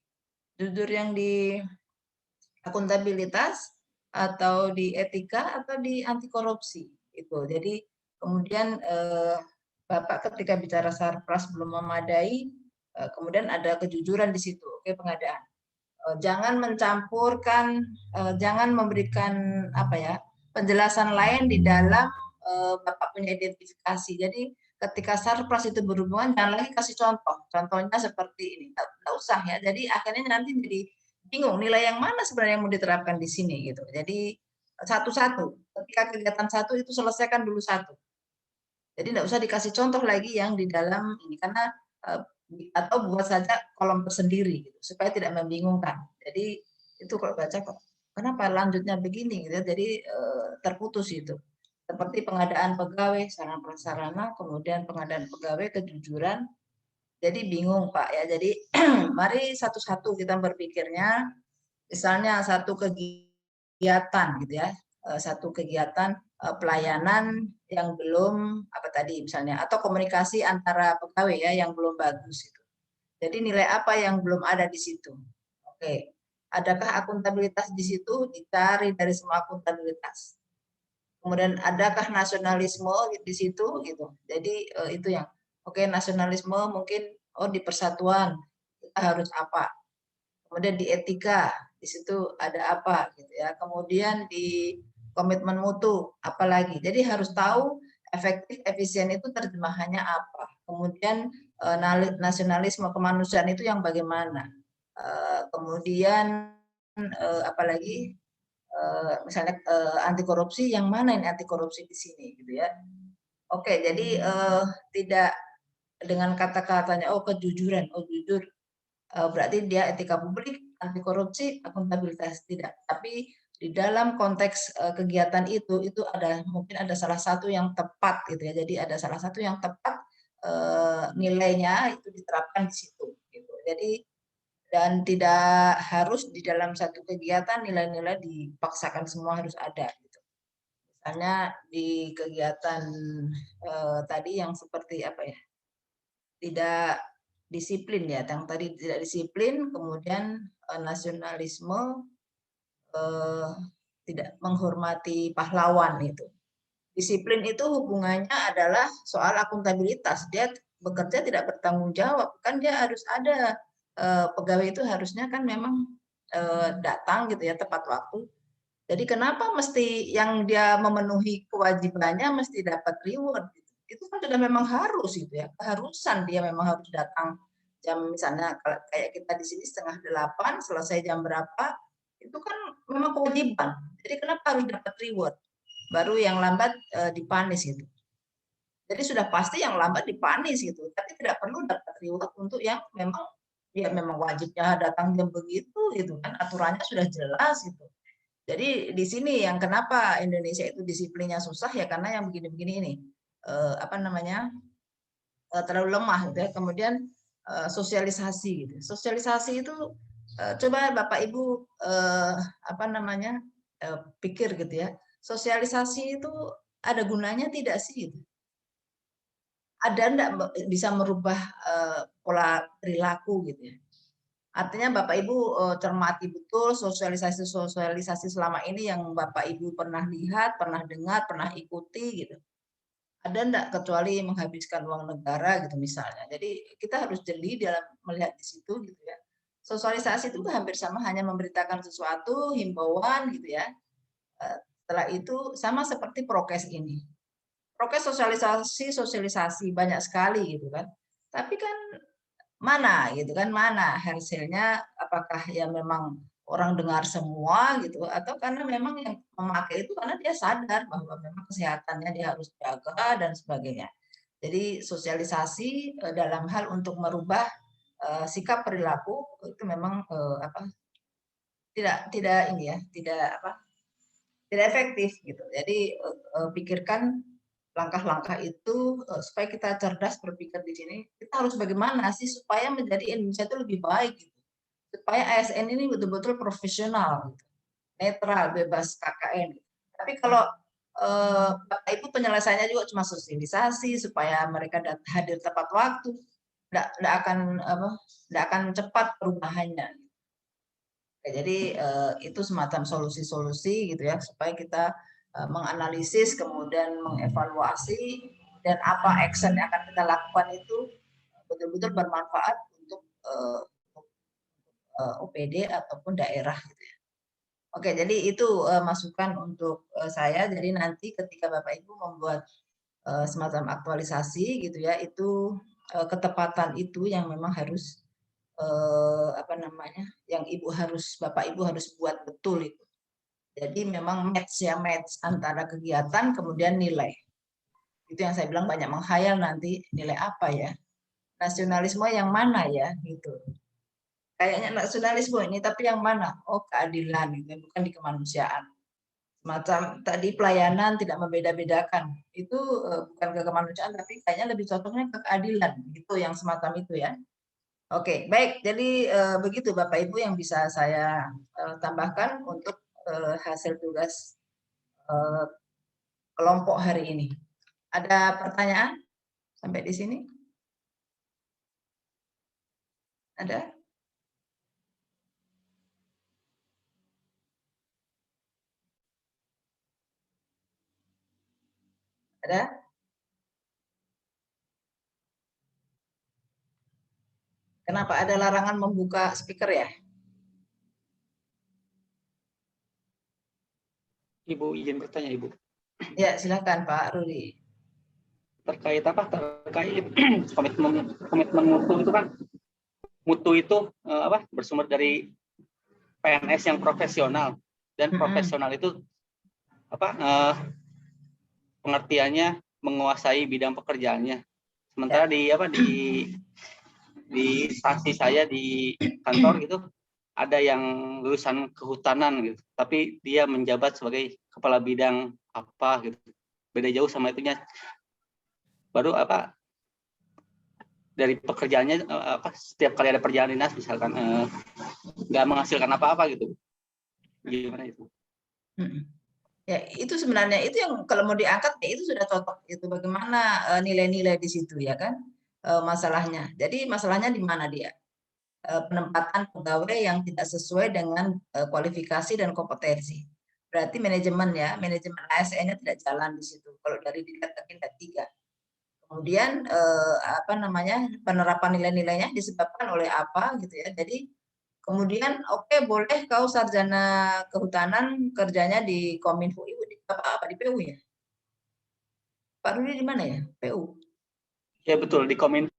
Jujur yang di akuntabilitas atau di etika atau di anti korupsi itu. Jadi kemudian Bapak ketika bicara sarpras belum memadai, kemudian ada kejujuran di situ, oke pengadaan. Jangan mencampurkan, jangan memberikan apa ya penjelasan lain di dalam Bapak punya identifikasi. Jadi ketika sarpras itu berhubungan, jangan lagi kasih contoh. Contohnya seperti ini, nggak usah ya. Jadi akhirnya nanti jadi bingung nilai yang mana sebenarnya yang mau diterapkan di sini gitu. Jadi satu-satu. Ketika kegiatan satu itu selesaikan dulu satu. Jadi tidak usah dikasih contoh lagi yang di dalam ini karena atau buat saja kolom tersendiri gitu, supaya tidak membingungkan. Jadi itu kalau baca kok kenapa lanjutnya begini gitu. Jadi terputus itu. Seperti pengadaan pegawai, sarana prasarana, kemudian pengadaan pegawai, kejujuran. Jadi bingung Pak ya. Jadi mari satu-satu kita berpikirnya. Misalnya satu kegiatan gitu ya, satu kegiatan pelayanan yang belum apa tadi misalnya atau komunikasi antara pegawai ya yang belum bagus itu. Jadi nilai apa yang belum ada di situ? Oke, adakah akuntabilitas di situ? Dicari dari semua akuntabilitas. Kemudian adakah nasionalisme di situ gitu. Jadi itu yang oke nasionalisme mungkin di persatuan kita harus apa. Kemudian di etika di situ ada apa gitu ya. Kemudian di komitmen mutu apalagi. Jadi harus tahu efektif efisien itu terjemahannya apa. Kemudian nasionalisme kemanusiaan itu yang bagaimana. Kemudian apalagi misalnya anti korupsi yang mana ini anti korupsi di sini gitu ya. Oke, jadi tidak dengan kata-katanya kejujuran, jujur berarti dia etika publik, anti korupsi, akuntabilitas tidak. Tapi di dalam konteks kegiatan itu ada mungkin ada salah satu yang tepat gitu ya. Jadi ada salah satu yang tepat nilainya itu diterapkan di situ. Gitu. Jadi dan tidak harus di dalam satu kegiatan nilai-nilai dipaksakan semua harus ada. Gitu. Misalnya di kegiatan tadi yang seperti apa ya? Tidak disiplin ya, yang tadi tidak disiplin, kemudian nasionalisme, tidak menghormati pahlawan itu. Disiplin itu hubungannya adalah soal akuntabilitas. Dia bekerja tidak bertanggung jawab, kan dia harus ada pegawai itu harusnya kan memang datang gitu ya tepat waktu. Jadi kenapa mesti yang dia memenuhi kewajibannya mesti dapat reward? Itu kan sudah memang harus gitu ya, keharusan dia memang harus datang jam misalnya kayak kita di sini 7:30 selesai jam berapa itu kan memang kewajiban. Jadi kenapa harus dapat reward? Baru yang lambat dipanis gitu. Jadi sudah pasti yang lambat dipanis gitu, tapi tidak perlu dapat reward untuk yang memang ya memang wajibnya datang jam begitu gitu kan aturannya sudah jelas gitu. Jadi di sini yang kenapa Indonesia itu disiplinnya susah ya karena yang begini-begini ini apa namanya terlalu lemah gitu ya. Kemudian sosialisasi gitu. Sosialisasi itu coba Bapak Ibu apa namanya pikir gitu ya. Sosialisasi itu ada gunanya tidak sih? Gitu. Ada enggak bisa merubah pola perilaku gitu ya? Artinya Bapak Ibu cermati betul sosialisasi selama ini yang Bapak Ibu pernah lihat, pernah dengar, pernah ikuti gitu. Ada enggak kecuali menghabiskan uang negara gitu misalnya. Jadi kita harus jeli dalam melihat di situ gitu ya. Sosialisasi itu hampir sama hanya memberitakan sesuatu, himbauan gitu ya. Setelah itu sama seperti prokes ini. Prokes sosialisasi banyak sekali gitu kan. Tapi kan mana gitu kan, mana hasilnya, apakah ya memang orang dengar semua gitu, atau karena memang yang memakai itu karena dia sadar bahwa memang kesehatannya dia harus jaga dan sebagainya. Jadi sosialisasi dalam hal untuk merubah sikap perilaku itu memang tidak ini ya, tidak efektif gitu. Jadi pikirkan langkah-langkah itu supaya kita cerdas berpikir di sini, kita harus bagaimana sih supaya menjadi Indonesia itu lebih baik gitu. Supaya ASN ini betul-betul profesional, gitu. Netral, bebas KKN. Tapi kalau Bapak Ibu penyelesaiannya juga cuma sosialisasi supaya mereka hadir tepat waktu, tidak akan cepat perubahannya. Jadi itu semacam solusi-solusi gitu ya supaya kita menganalisis kemudian mengevaluasi dan apa action yang akan kita lakukan itu betul-betul bermanfaat untuk OPD ataupun daerah gitu ya. Oke, jadi itu masukan untuk saya. Jadi nanti ketika Bapak Ibu membuat semacam aktualisasi gitu ya, itu ketepatan itu yang memang harus yang Bapak Ibu harus buat betul itu. Jadi memang match antara kegiatan kemudian nilai. Itu yang saya bilang banyak menghayal nanti nilai apa ya. Nasionalisme yang mana ya gitu. Kayaknya nasionalisme ini tapi yang mana? Oh, keadilan gitu, bukan di kemanusiaan. Semacam tadi pelayanan tidak membeda-bedakan. Itu bukan ke kemanusiaan tapi kayaknya lebih cocoknya ke keadilan gitu yang semacam itu ya. Oke, baik. Jadi begitu Bapak Ibu yang bisa saya tambahkan untuk hasil tugas kelompok hari ini. Ada pertanyaan sampai di sini? Ada? Ada? Kenapa ada larangan membuka speaker ya? Ibu izin bertanya, Ibu. Ya, silakan Pak Rudi. Terkait apa? Terkait komitmen mutu itu kan, mutu itu bersumber dari PNS yang profesional, dan profesional itu pengertiannya menguasai bidang pekerjaannya. Sementara di instansi saya di kantor gitu ada yang lulusan kehutanan gitu, tapi dia menjabat sebagai kepala bidang apa gitu. Beda jauh sama itunya. Baru dari pekerjaannya setiap kali ada perjalanan dinas misalkan nggak menghasilkan apa-apa gitu. Gimana itu? Ya, itu sebenarnya itu yang kalau mau diangkat ya itu sudah cocok itu bagaimana nilai-nilai di situ ya kan masalahnya. Jadi masalahnya di mana dia? Penempatan pegawai yang tidak sesuai dengan kualifikasi dan kompetensi. Berarti manajemen ASN-nya tidak jalan di situ. Kalau dari tingkat 3. Kemudian penerapan nilai-nilainya disebabkan oleh apa gitu ya. Jadi kemudian boleh kau sarjana kehutanan kerjanya di Kominfo di PU ya? Pak Rudi di mana ya? PU. Ya betul, di Kominfo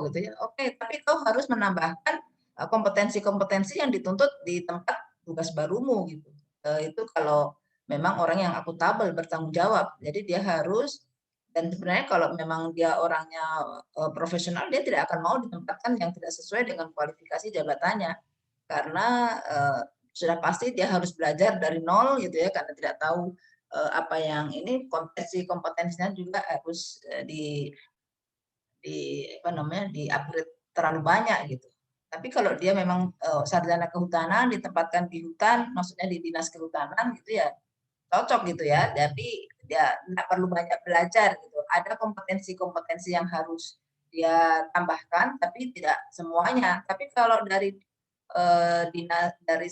gitu ya. Oke, tapi kau harus menambahkan kompetensi-kompetensi yang dituntut di tempat tugas barumu gitu. Itu kalau memang orang yang akuntabel bertanggung jawab. Jadi dia harus, dan sebenarnya kalau memang dia orangnya profesional, dia tidak akan mau ditempatkan yang tidak sesuai dengan kualifikasi jabatannya. Karena sudah pasti dia harus belajar dari nol gitu ya, karena tidak tahu apa yang ini kompetensinya juga harus di-upgrade terlalu banyak gitu. Tapi kalau dia memang sarjana kehutanan ditempatkan di hutan, maksudnya di dinas kehutanan gitu ya cocok gitu ya. Tapi dia tidak perlu banyak belajar gitu. Ada kompetensi-kompetensi yang harus dia tambahkan, tapi tidak semuanya. Tapi kalau dari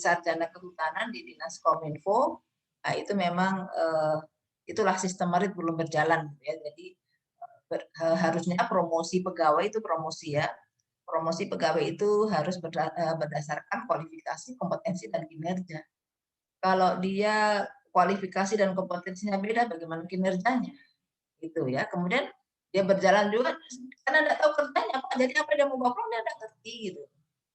sarjana kehutanan di dinas Kominfo, nah itu memang itulah sistem merit belum berjalan gitu ya. Jadi harusnya promosi pegawai itu promosi pegawai itu harus berdasarkan kualifikasi, kompetensi dan kinerja. Kalau dia kualifikasi dan kompetensinya beda, bagaimana kinerjanya? Gitu ya. Kemudian Dia berjalan juga karena nggak tahu kerjanya Pak, jadi apa dia mau bawa pulang dia nggak ngerti gitu.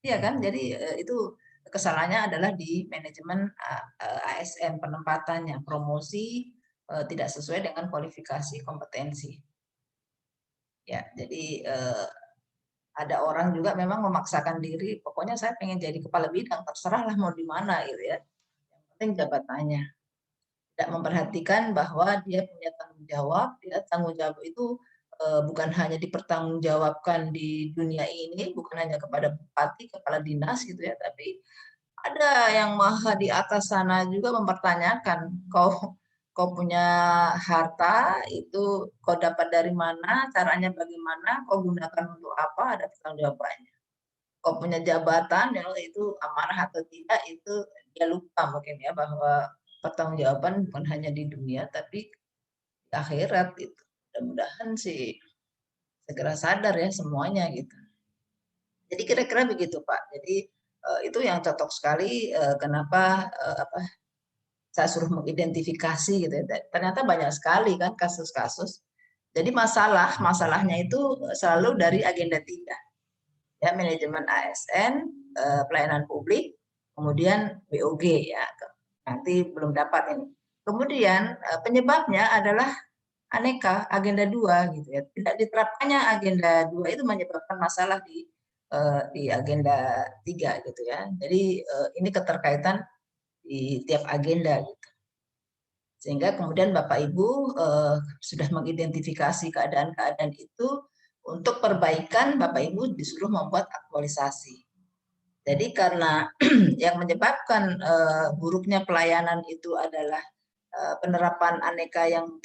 Iya kan? Jadi itu kesalahannya adalah di manajemen ASN penempatannya, promosi tidak sesuai dengan kualifikasi kompetensi. Ya, jadi ada orang juga memang memaksakan diri, pokoknya saya pengen jadi kepala bidang, terserahlah mau di mana gitu ya. Yang penting jabatannya. Tidak memperhatikan bahwa dia punya tanggung jawab, tanggung jawab itu bukan hanya dipertanggungjawabkan di dunia ini, bukan hanya kepada bupati, kepala dinas gitu ya, tapi ada yang maha di atas sana juga mempertanyakan, kau punya harta itu kau dapat dari mana, caranya bagaimana, kau gunakan untuk apa, ada pertanggungjawabannya. Kau punya jabatan, ya, itu amanah atau tidak, itu dia lupa mungkin ya bahwa pertanggungjawaban bukan hanya di dunia, tapi di akhirat itu. Mudah-mudahan sih segera sadar ya semuanya gitu. Jadi kira-kira begitu Pak. Jadi itu yang cocok sekali kenapa saya suruh mengidentifikasi gitu ya. Ternyata banyak sekali kan kasus-kasus. Jadi masalahnya itu selalu dari agenda 3. Ya, manajemen ASN, pelayanan publik, kemudian BOG ya. Nanti belum dapat ini. Kemudian penyebabnya adalah aneka, agenda 2 gitu ya. Tidak diterapkannya agenda 2 itu menyebabkan masalah di agenda 3 gitu ya. Jadi ini keterkaitan di tiap agenda gitu. Sehingga kemudian Bapak Ibu sudah mengidentifikasi keadaan-keadaan itu, untuk perbaikan Bapak Ibu disuruh membuat aktualisasi. Jadi karena yang menyebabkan buruknya pelayanan itu adalah penerapan aneka yang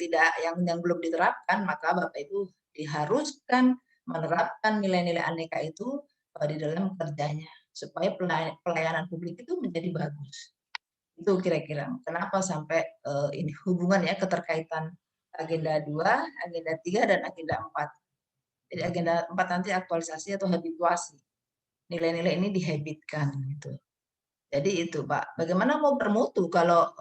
belum diterapkan, maka Bapak Ibu diharuskan menerapkan nilai-nilai aneka itu di dalam kerjanya supaya pelayanan publik itu menjadi bagus. Itu kira-kira kenapa sampai ini hubungan ya, keterkaitan agenda 2, agenda 3 dan agenda 4. Jadi agenda 4 nanti aktualisasi atau habituasi. Nilai-nilai ini dihabitkan gitu. Jadi itu Pak, bagaimana mau bermutu kalau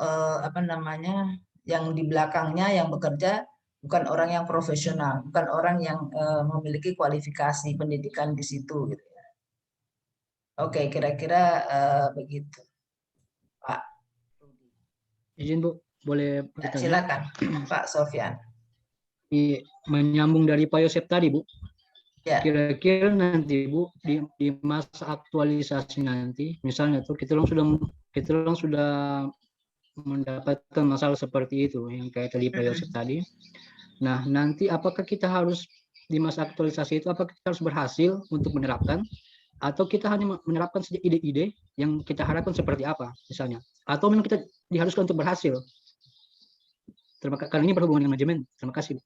yang di belakangnya yang bekerja bukan orang yang profesional, bukan orang yang memiliki kualifikasi pendidikan di situ gitu ya. Oke, kira-kira begitu Pak. Izin Bu, boleh bertanya? Silakan Pak Sofyan. Menyambung dari Pak Yosep tadi Bu, Ya. kira-kira nanti Bu di masa aktualisasi nanti, misalnya tuh kita sudah mendapatkan masalah seperti itu yang kayak tadi Pak Yosep tadi. Nah nanti apakah kita harus di masa aktualisasi itu, apakah kita harus berhasil untuk menerapkan, atau kita hanya menerapkan saja ide-ide yang kita harapkan seperti apa misalnya, atau memang kita diharuskan untuk berhasil? Terima kasih, karena ini berhubungan dengan manajemen. Terima kasih.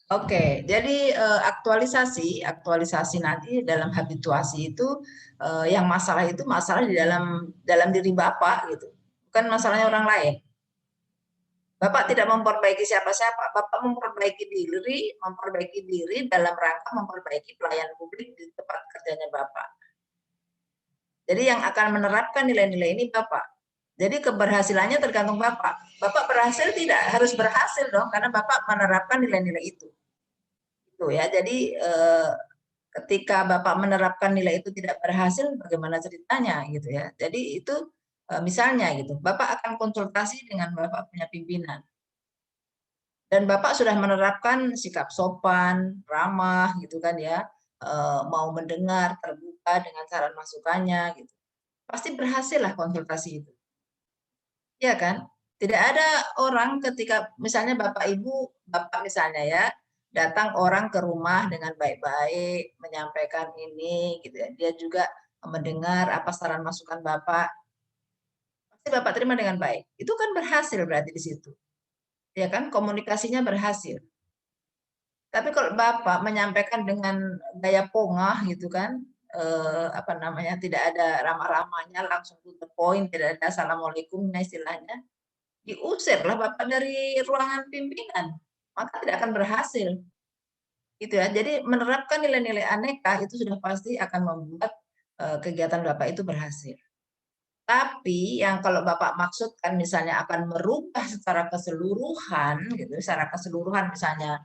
Oke, jadi aktualisasi nanti dalam habituasi itu yang masalah itu masalah di dalam diri Bapak gitu, bukan masalahnya orang lain. Bapak tidak memperbaiki siapa-siapa, Bapak memperbaiki diri dalam rangka memperbaiki pelayanan publik di tempat kerjanya Bapak. Jadi yang akan menerapkan nilai-nilai ini Bapak. Jadi keberhasilannya tergantung Bapak. Bapak berhasil tidak? Harus berhasil dong, karena Bapak menerapkan nilai-nilai itu. Itu ya. Jadi ketika Bapak menerapkan nilai itu tidak berhasil, bagaimana ceritanya gitu ya. Jadi itu misalnya gitu, Bapak akan konsultasi dengan Bapak punya pimpinan. Dan Bapak sudah menerapkan sikap sopan, ramah gitu kan ya, mau mendengar, terbuka dengan saran masukannya gitu. Pasti berhasil lah konsultasi itu. Iya kan? Tidak ada orang ketika misalnya Bapak misalnya ya, datang orang ke rumah dengan baik-baik, menyampaikan ini gitu ya. Dia juga mendengar apa saran masukan Bapak. Pasti Bapak terima dengan baik. Itu kan berhasil berarti di situ. Ya kan? Komunikasinya berhasil. Tapi kalau Bapak menyampaikan dengan gaya pongah gitu kan, tidak ada ramah-ramahnya, langsung to the point, tidak ada assalamualaikumnya istilahnya, diusirlah Bapak dari ruangan pimpinan, maka tidak akan berhasil. Gitu ya. Jadi menerapkan nilai-nilai aneka itu sudah pasti akan membuat kegiatan Bapak itu berhasil. Tapi yang kalau Bapak maksudkan misalnya akan merubah secara keseluruhan gitu, secara keseluruhan misalnya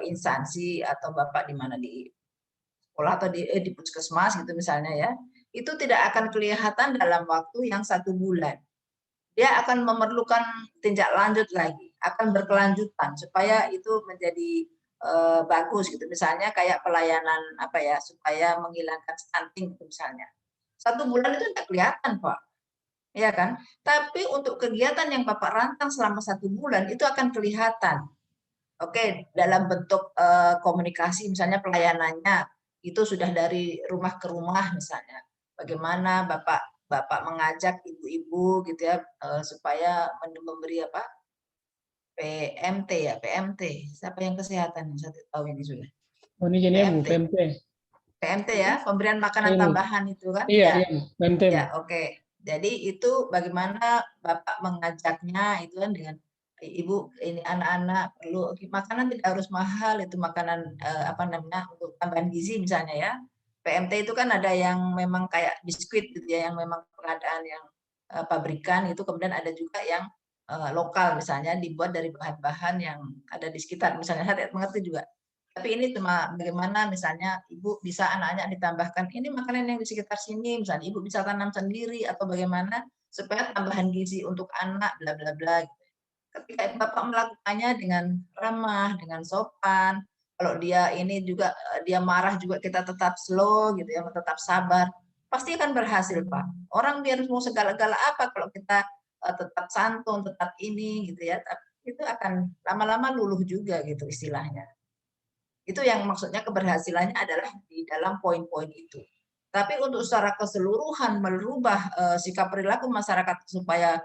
instansi atau Bapak di mana di sekolah atau di puskesmas gitu misalnya ya, itu tidak akan kelihatan dalam waktu yang 1 bulan. Dia akan memerlukan tindak lanjut lagi, akan berkelanjutan supaya itu menjadi bagus gitu. Misalnya kayak pelayanan apa ya, supaya menghilangkan stunting gitu misalnya. 1 bulan itu tidak kelihatan, Pak. Ya kan? Tapi untuk kegiatan yang Bapak rancang selama 1 bulan itu akan kelihatan. Oke, dalam bentuk komunikasi misalnya pelayanannya itu sudah dari rumah ke rumah misalnya. Bagaimana Bapak mengajak ibu-ibu gitu ya supaya memberi apa? PMT ya, PMT. Siapa yang kesehatan? Saya tidak tahu ini sudah. Oh, ini jadinya Bu, PMT. PMT. PMT ya, pemberian makanan Ini. tambahan itu kan? Iya, Ya. iya, PMT. Ya, oke. Jadi itu bagaimana Bapak mengajaknya itu kan dengan Ibu ini anak-anak perlu makanan tidak harus mahal, itu makanan apa namanya untuk tambahan gizi misalnya ya. PMT itu kan ada yang memang kayak biskuit gitu ya, yang memang pengadaan yang pabrikan itu, kemudian ada juga yang lokal misalnya dibuat dari bahan-bahan yang ada di sekitar. Misalnya saya tidak mengerti juga. Tapi ini cuma bagaimana misalnya ibu bisa anak-anak ditambahkan ini makanan yang di sekitar sini, misalnya ibu bisa tanam sendiri atau bagaimana supaya tambahan gizi untuk anak bla bla bla. Ketika Bapak melakukannya dengan ramah, dengan sopan, kalau dia ini juga dia marah juga kita tetap slow gitu ya, tetap sabar, pasti akan berhasil Pak. Orang biar mau segala-gala apa kalau kita tetap santun, tetap ini gitu ya, itu akan lama-lama luluh juga gitu istilahnya. Itu yang maksudnya keberhasilannya adalah di dalam poin-poin itu. Tapi untuk secara keseluruhan merubah sikap perilaku masyarakat supaya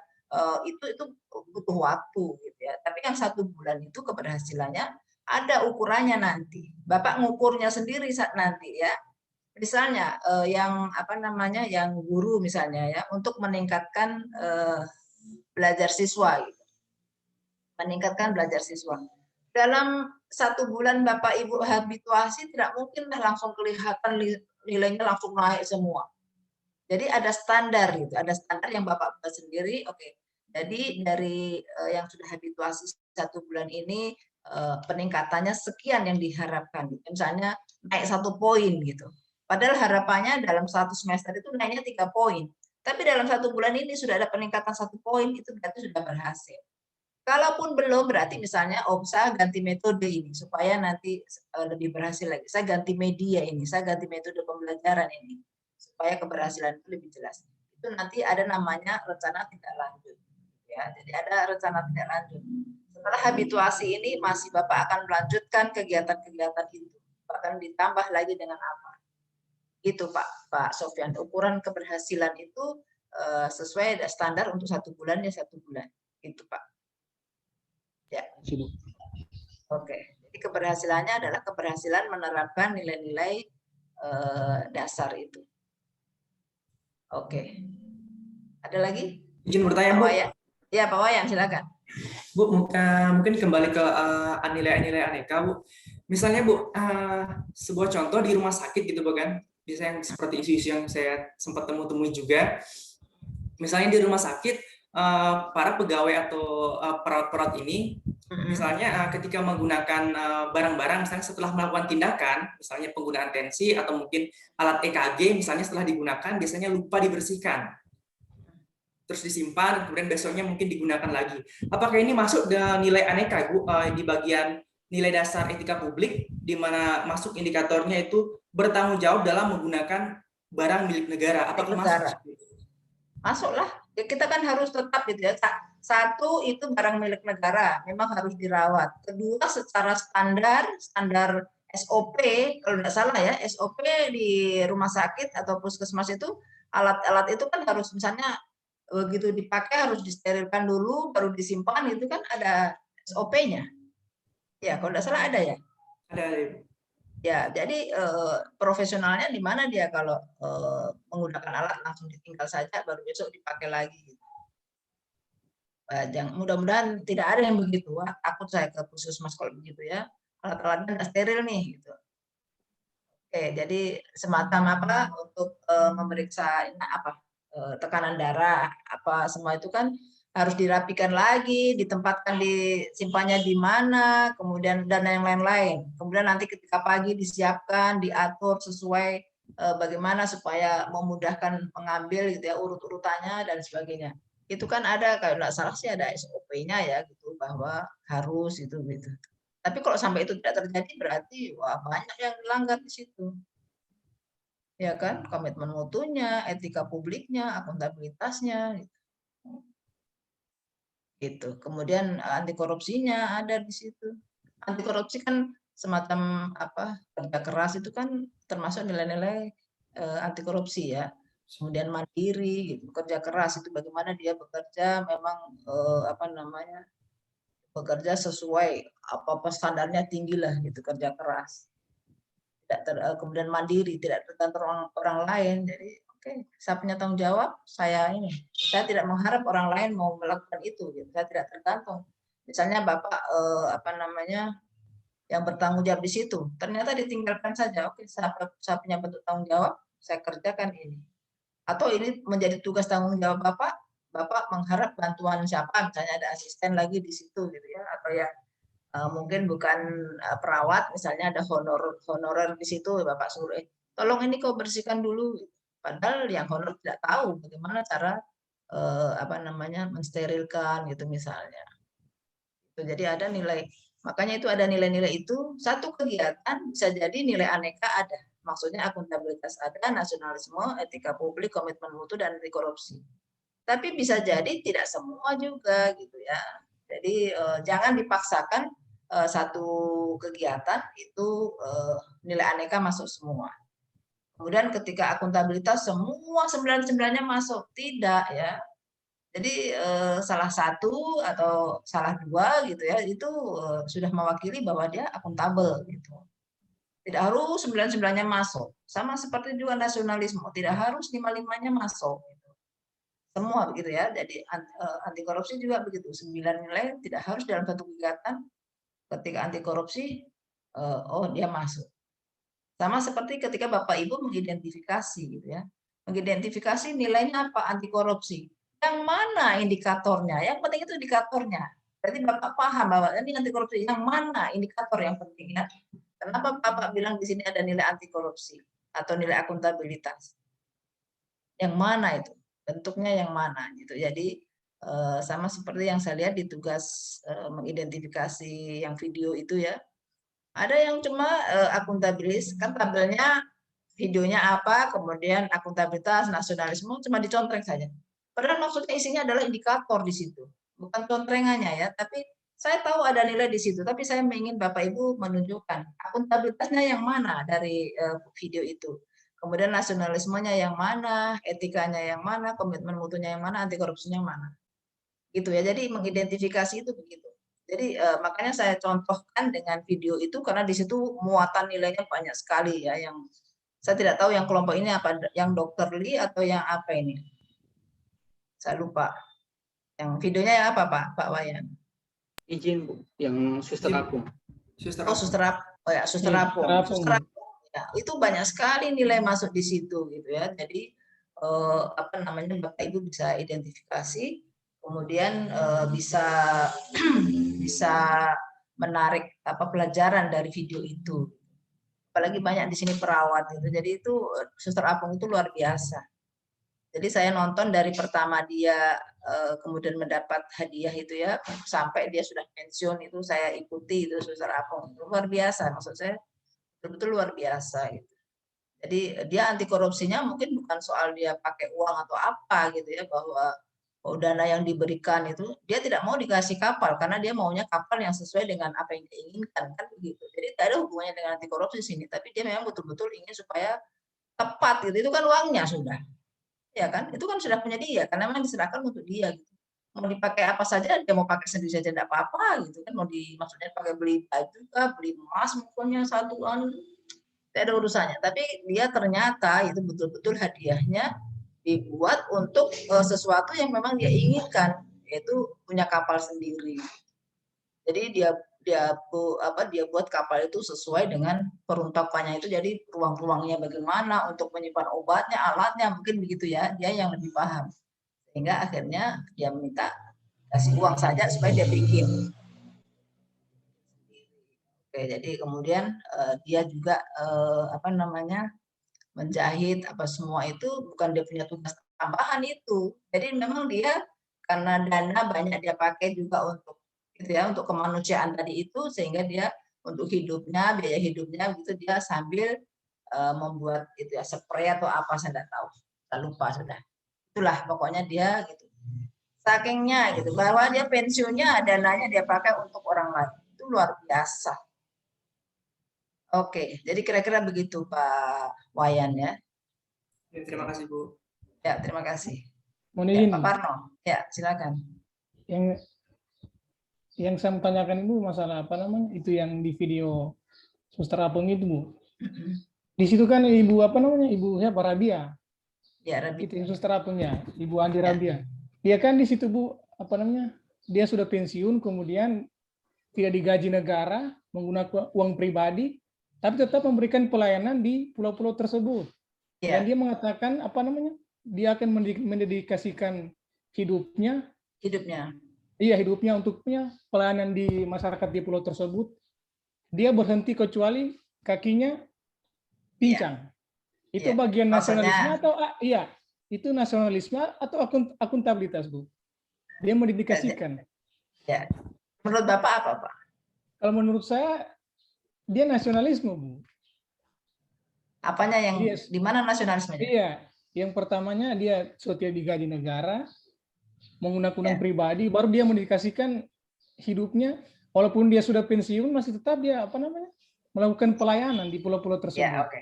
itu butuh waktu gitu ya. Tapi yang 1 bulan itu keberhasilannya ada ukurannya nanti. Bapak ngukurnya sendiri saat nanti ya. Misalnya yang apa namanya yang guru misalnya ya untuk meningkatkan belajar siswa gitu. Meningkatkan belajar siswa. Dalam 1 bulan Bapak Ibu habituasi tidak mungkin langsung kelihatan nilainya langsung naik semua. Jadi ada standar gitu, ada standar yang Bapak buat sendiri. Oke. Jadi dari yang sudah habituasi 1 bulan ini peningkatannya sekian yang diharapkan. Misalnya naik 1 poin gitu. Padahal harapannya dalam 1 semester itu naiknya 3 poin. Tapi dalam 1 bulan ini sudah ada peningkatan 1 poin, itu berarti sudah berhasil. Kalaupun belum berarti misalnya saya ganti metode ini supaya nanti lebih berhasil lagi. Saya ganti media ini, saya ganti metode pembelajaran ini supaya keberhasilan itu lebih jelas. Itu nanti ada namanya rencana tindak lanjut. Ya, jadi ada rencana tindak lanjut. Setelah habituasi ini masih Bapak akan melanjutkan kegiatan-kegiatan itu. Bahkan ditambah lagi dengan apa? Itu Pak Sofyan. Ukuran keberhasilan itu sesuai standar untuk 1 bulan ya 1 bulan. Itu Pak. Ya. Oke. Jadi keberhasilannya adalah keberhasilan menerapkan nilai-nilai dasar itu. Oke. Ada lagi? Izin bertanya, Bu. Ya, Pak Wayan, silakan. Bu, mungkin kembali ke nilai-nilai aneka, Bu. Misalnya, Bu, sebuah contoh di rumah sakit gitu, Bu, kan? Biasanya yang seperti isu-isu yang saya sempat temui juga. Misalnya di rumah sakit, para pegawai atau perawat-perawat ini, misalnya ketika menggunakan barang-barang, misalnya setelah melakukan tindakan, misalnya penggunaan tensi atau mungkin alat EKG, misalnya setelah digunakan, biasanya lupa dibersihkan. Terus disimpan, kemudian besoknya mungkin digunakan lagi. Apakah ini masuk dalam nilai aneka, Bu, di bagian nilai dasar etika publik, di mana masuk indikatornya itu bertanggung jawab dalam menggunakan barang milik negara? Apakah masuk? Masuklah. Ya, kita kan harus tetap gitu ya. 1 itu barang milik negara, memang harus dirawat. 2 secara standar SOP, kalau tidak salah ya, SOP di rumah sakit atau puskesmas itu alat-alat itu kan harus misalnya begitu dipakai harus disterilkan dulu, baru disimpan, itu kan ada SOP-nya. Ya, kalau tidak salah ada ya. Ada. Ya, jadi profesionalnya di mana dia kalau menggunakan alat langsung ditinggal saja baru besok dipakai lagi. Mudah-mudahan tidak ada yang begitu. Wah, takut saya ke puskesmas kalau begitu ya. Alat-alatnya nggak steril nih gitu. Oke, jadi semacam apa untuk memeriksa tekanan darah apa semua itu kan harus dirapikan lagi, ditempatkan simpannya di mana, kemudian dan yang lain-lain. Kemudian nanti ketika pagi disiapkan, diatur sesuai bagaimana supaya memudahkan mengambil gitu ya, urut-urutannya dan sebagainya. Itu kan ada, kalau nggak salah sih ada SOP-nya ya gitu, bahwa harus itu gitu. Tapi kalau sampai itu tidak terjadi berarti wah banyak yang dilanggar di situ. Ya kan, komitmen mutunya, etika publiknya, akuntabilitasnya gitu. Kemudian anti korupsinya ada di situ. Anti korupsi kan semacam apa, kerja keras itu kan termasuk nilai-nilai anti korupsi ya. Kemudian mandiri gitu, kerja keras itu bagaimana dia bekerja memang apa namanya, bekerja sesuai apa standarnya tinggi lah gitu, kerja keras. Kemudian mandiri, tidak tergantung orang lain. Jadi oke, saya punya tanggung jawab, saya tidak mengharap orang lain mau melakukan itu, gitu. Saya tidak tergantung. Misalnya Bapak apa namanya, yang bertanggung jawab di situ, ternyata ditinggalkan saja. Oke, saya punya bentuk tanggung jawab, saya kerjakan ini. Atau ini menjadi tugas tanggung jawab Bapak mengharap bantuan siapa, misalnya ada asisten lagi di situ, gitu ya, atau ya mungkin bukan perawat, misalnya ada honorer di situ, Bapak suruh, tolong ini kau bersihkan dulu. Padahal yang honor tidak tahu bagaimana cara apa namanya, mensterilkan gitu misalnya. Jadi ada nilai, makanya itu ada nilai-nilai itu. Satu kegiatan bisa jadi nilai aneka ada. Maksudnya akuntabilitas ada, nasionalisme, etika publik, komitmen mutu, dan anti korupsi. Tapi bisa jadi tidak semua juga gitu ya. Jadi jangan dipaksakan satu kegiatan itu nilai aneka masuk semua. Kemudian ketika akuntabilitas semua 9-9-nya masuk, tidak ya. Jadi salah satu atau salah dua gitu ya, itu sudah mewakili bahwa dia akuntabel gitu. Tidak harus 9-9-nya masuk. Sama seperti juga nasionalisme, tidak harus 5-5-nya masuk. Semua begitu ya. Jadi anti korupsi juga begitu. 9 nilai tidak harus dalam satu kegiatan. Ketika anti korupsi, oh dia masuk. Sama seperti ketika Bapak Ibu mengidentifikasi gitu ya. Mengidentifikasi nilainya apa anti korupsi. Yang mana indikatornya? Yang penting itu indikatornya. Berarti Bapak paham bahwa ini anti korupsi. Yang mana indikator yang penting ya? Kenapa Bapak bilang di sini ada nilai anti korupsi atau nilai akuntabilitas? Yang mana itu? Bentuknya yang mana gitu. Jadi sama seperti yang saya lihat di tugas mengidentifikasi yang video itu ya. Ada yang cuma akuntabilitas, kan tabelnya videonya apa, kemudian akuntabilitas, nasionalisme cuma dicontreng saja. Padahal maksudnya isinya adalah indikator di situ, bukan contrengannya ya. Tapi saya tahu ada nilai di situ, tapi saya ingin Bapak Ibu menunjukkan akuntabilitasnya yang mana dari video itu. Kemudian nasionalismenya yang mana, etikanya yang mana, komitmen mutunya yang mana, anti korupsinya yang mana. Gitu ya. Jadi mengidentifikasi itu begitu. Jadi makanya saya contohkan dengan video itu karena di situ muatan nilainya banyak sekali ya, yang saya tidak tahu yang kelompok ini apa, yang Dr. Lee atau yang apa ini. Saya lupa. Yang videonya yang apa Pak Wayan? Izin Bu, yang Suster Apung. Oh Suster Apung. Oh ya Suster Apung. Suster Apung. Ya, itu banyak sekali nilai masuk di situ gitu ya. Jadi apa namanya, Bapak Ibu bisa identifikasi, kemudian bisa menarik apa pelajaran dari video itu. Apalagi banyak di sini perawat gitu. Jadi itu Suster Apung itu luar biasa. Jadi saya nonton dari pertama dia kemudian mendapat hadiah itu ya, sampai dia sudah pensiun itu saya ikuti itu Suster Apung. Luar biasa, maksud saya betul-betul luar biasa gitu. Jadi dia anti korupsinya mungkin bukan soal dia pakai uang atau apa gitu ya, bahwa dana yang diberikan itu dia tidak mau dikasih kapal karena dia maunya kapal yang sesuai dengan apa yang dia inginkan kan begitu. Jadi tidak ada hubungannya dengan anti korupsi di sini, tapi dia memang betul-betul ingin supaya tepat gitu. Itu kan uangnya sudah. Ya kan? Itu kan sudah punya dia karena memang diserahkan untuk dia gitu. Mau dipakai apa saja, dia mau pakai sendiri saja tidak apa-apa gitu kan. Mau maksudnya pakai beli baju kah, beli emas pokoknya satuan, tidak ada urusannya. Tapi dia ternyata itu betul-betul hadiahnya dibuat untuk sesuatu yang memang dia inginkan, yaitu punya kapal sendiri. Jadi dia buat kapal itu sesuai dengan peruntukannya itu. Jadi ruang-ruangnya bagaimana untuk menyimpan obatnya, alatnya, mungkin begitu ya. Dia yang lebih paham. Sehingga akhirnya dia minta kasih uang saja supaya dia bikin. Oke, jadi kemudian dia juga apa namanya, menjahit apa semua itu bukan dia punya tugas tambahan itu. Jadi memang dia karena dana banyak dia pakai juga untuk gitu ya, untuk kemanusiaan tadi itu, sehingga dia untuk hidupnya, biaya hidupnya gitu dia sambil membuat itu ya, spray atau apa saya tidak tahu, saya lupa sudah. Itulah pokoknya dia gitu. Sakingnya gitu bahwa dia pensiunnya dananya dia pakai untuk orang lain. Itu luar biasa. Oke, jadi kira-kira begitu Pak Wayan ya. Ya, terima kasih Bu. Ya, terima kasih. Mohon Ya, izin, Pak Parno. Ya, silakan. yang saya mau tanyakan itu masalah apa namanya? Itu yang di video Suster Apung itu, Bu. Di situ kan Ibu apa namanya? Ibu siapa? Rabia. Ya, Rabi. Itu yang Suster Apungnya, Ibu Andi Ya. Rabia. Dia kan di situ, Bu, apa namanya? Dia sudah pensiun, kemudian tidak digaji negara, menggunakan uang pribadi, tapi tetap memberikan pelayanan di pulau-pulau tersebut. Ya, Dan dia mengatakan apa namanya? Dia akan mendedikasikan hidupnya, hidupnya untuknya pelayanan di masyarakat di pulau tersebut. Dia berhenti kecuali kakinya pincang. Itu Ya. bagian Maksudnya- nasionalisme atau iya, itu nasionalisme atau akuntabilitas, Bu? Dia mendedikasikan. ya. Menurut Bapak apa, Pak? Kalau menurut saya dia nasionalisme, Bu. Apanya yang Yes. di mana nasionalismenya? Iya, yang pertamanya dia setia digaji negara, menggunakan uang Ya. pribadi, baru dia mendedikasikan hidupnya, walaupun dia sudah pensiun masih tetap dia apa namanya melakukan pelayanan di pulau-pulau tersebut. Ya, oke.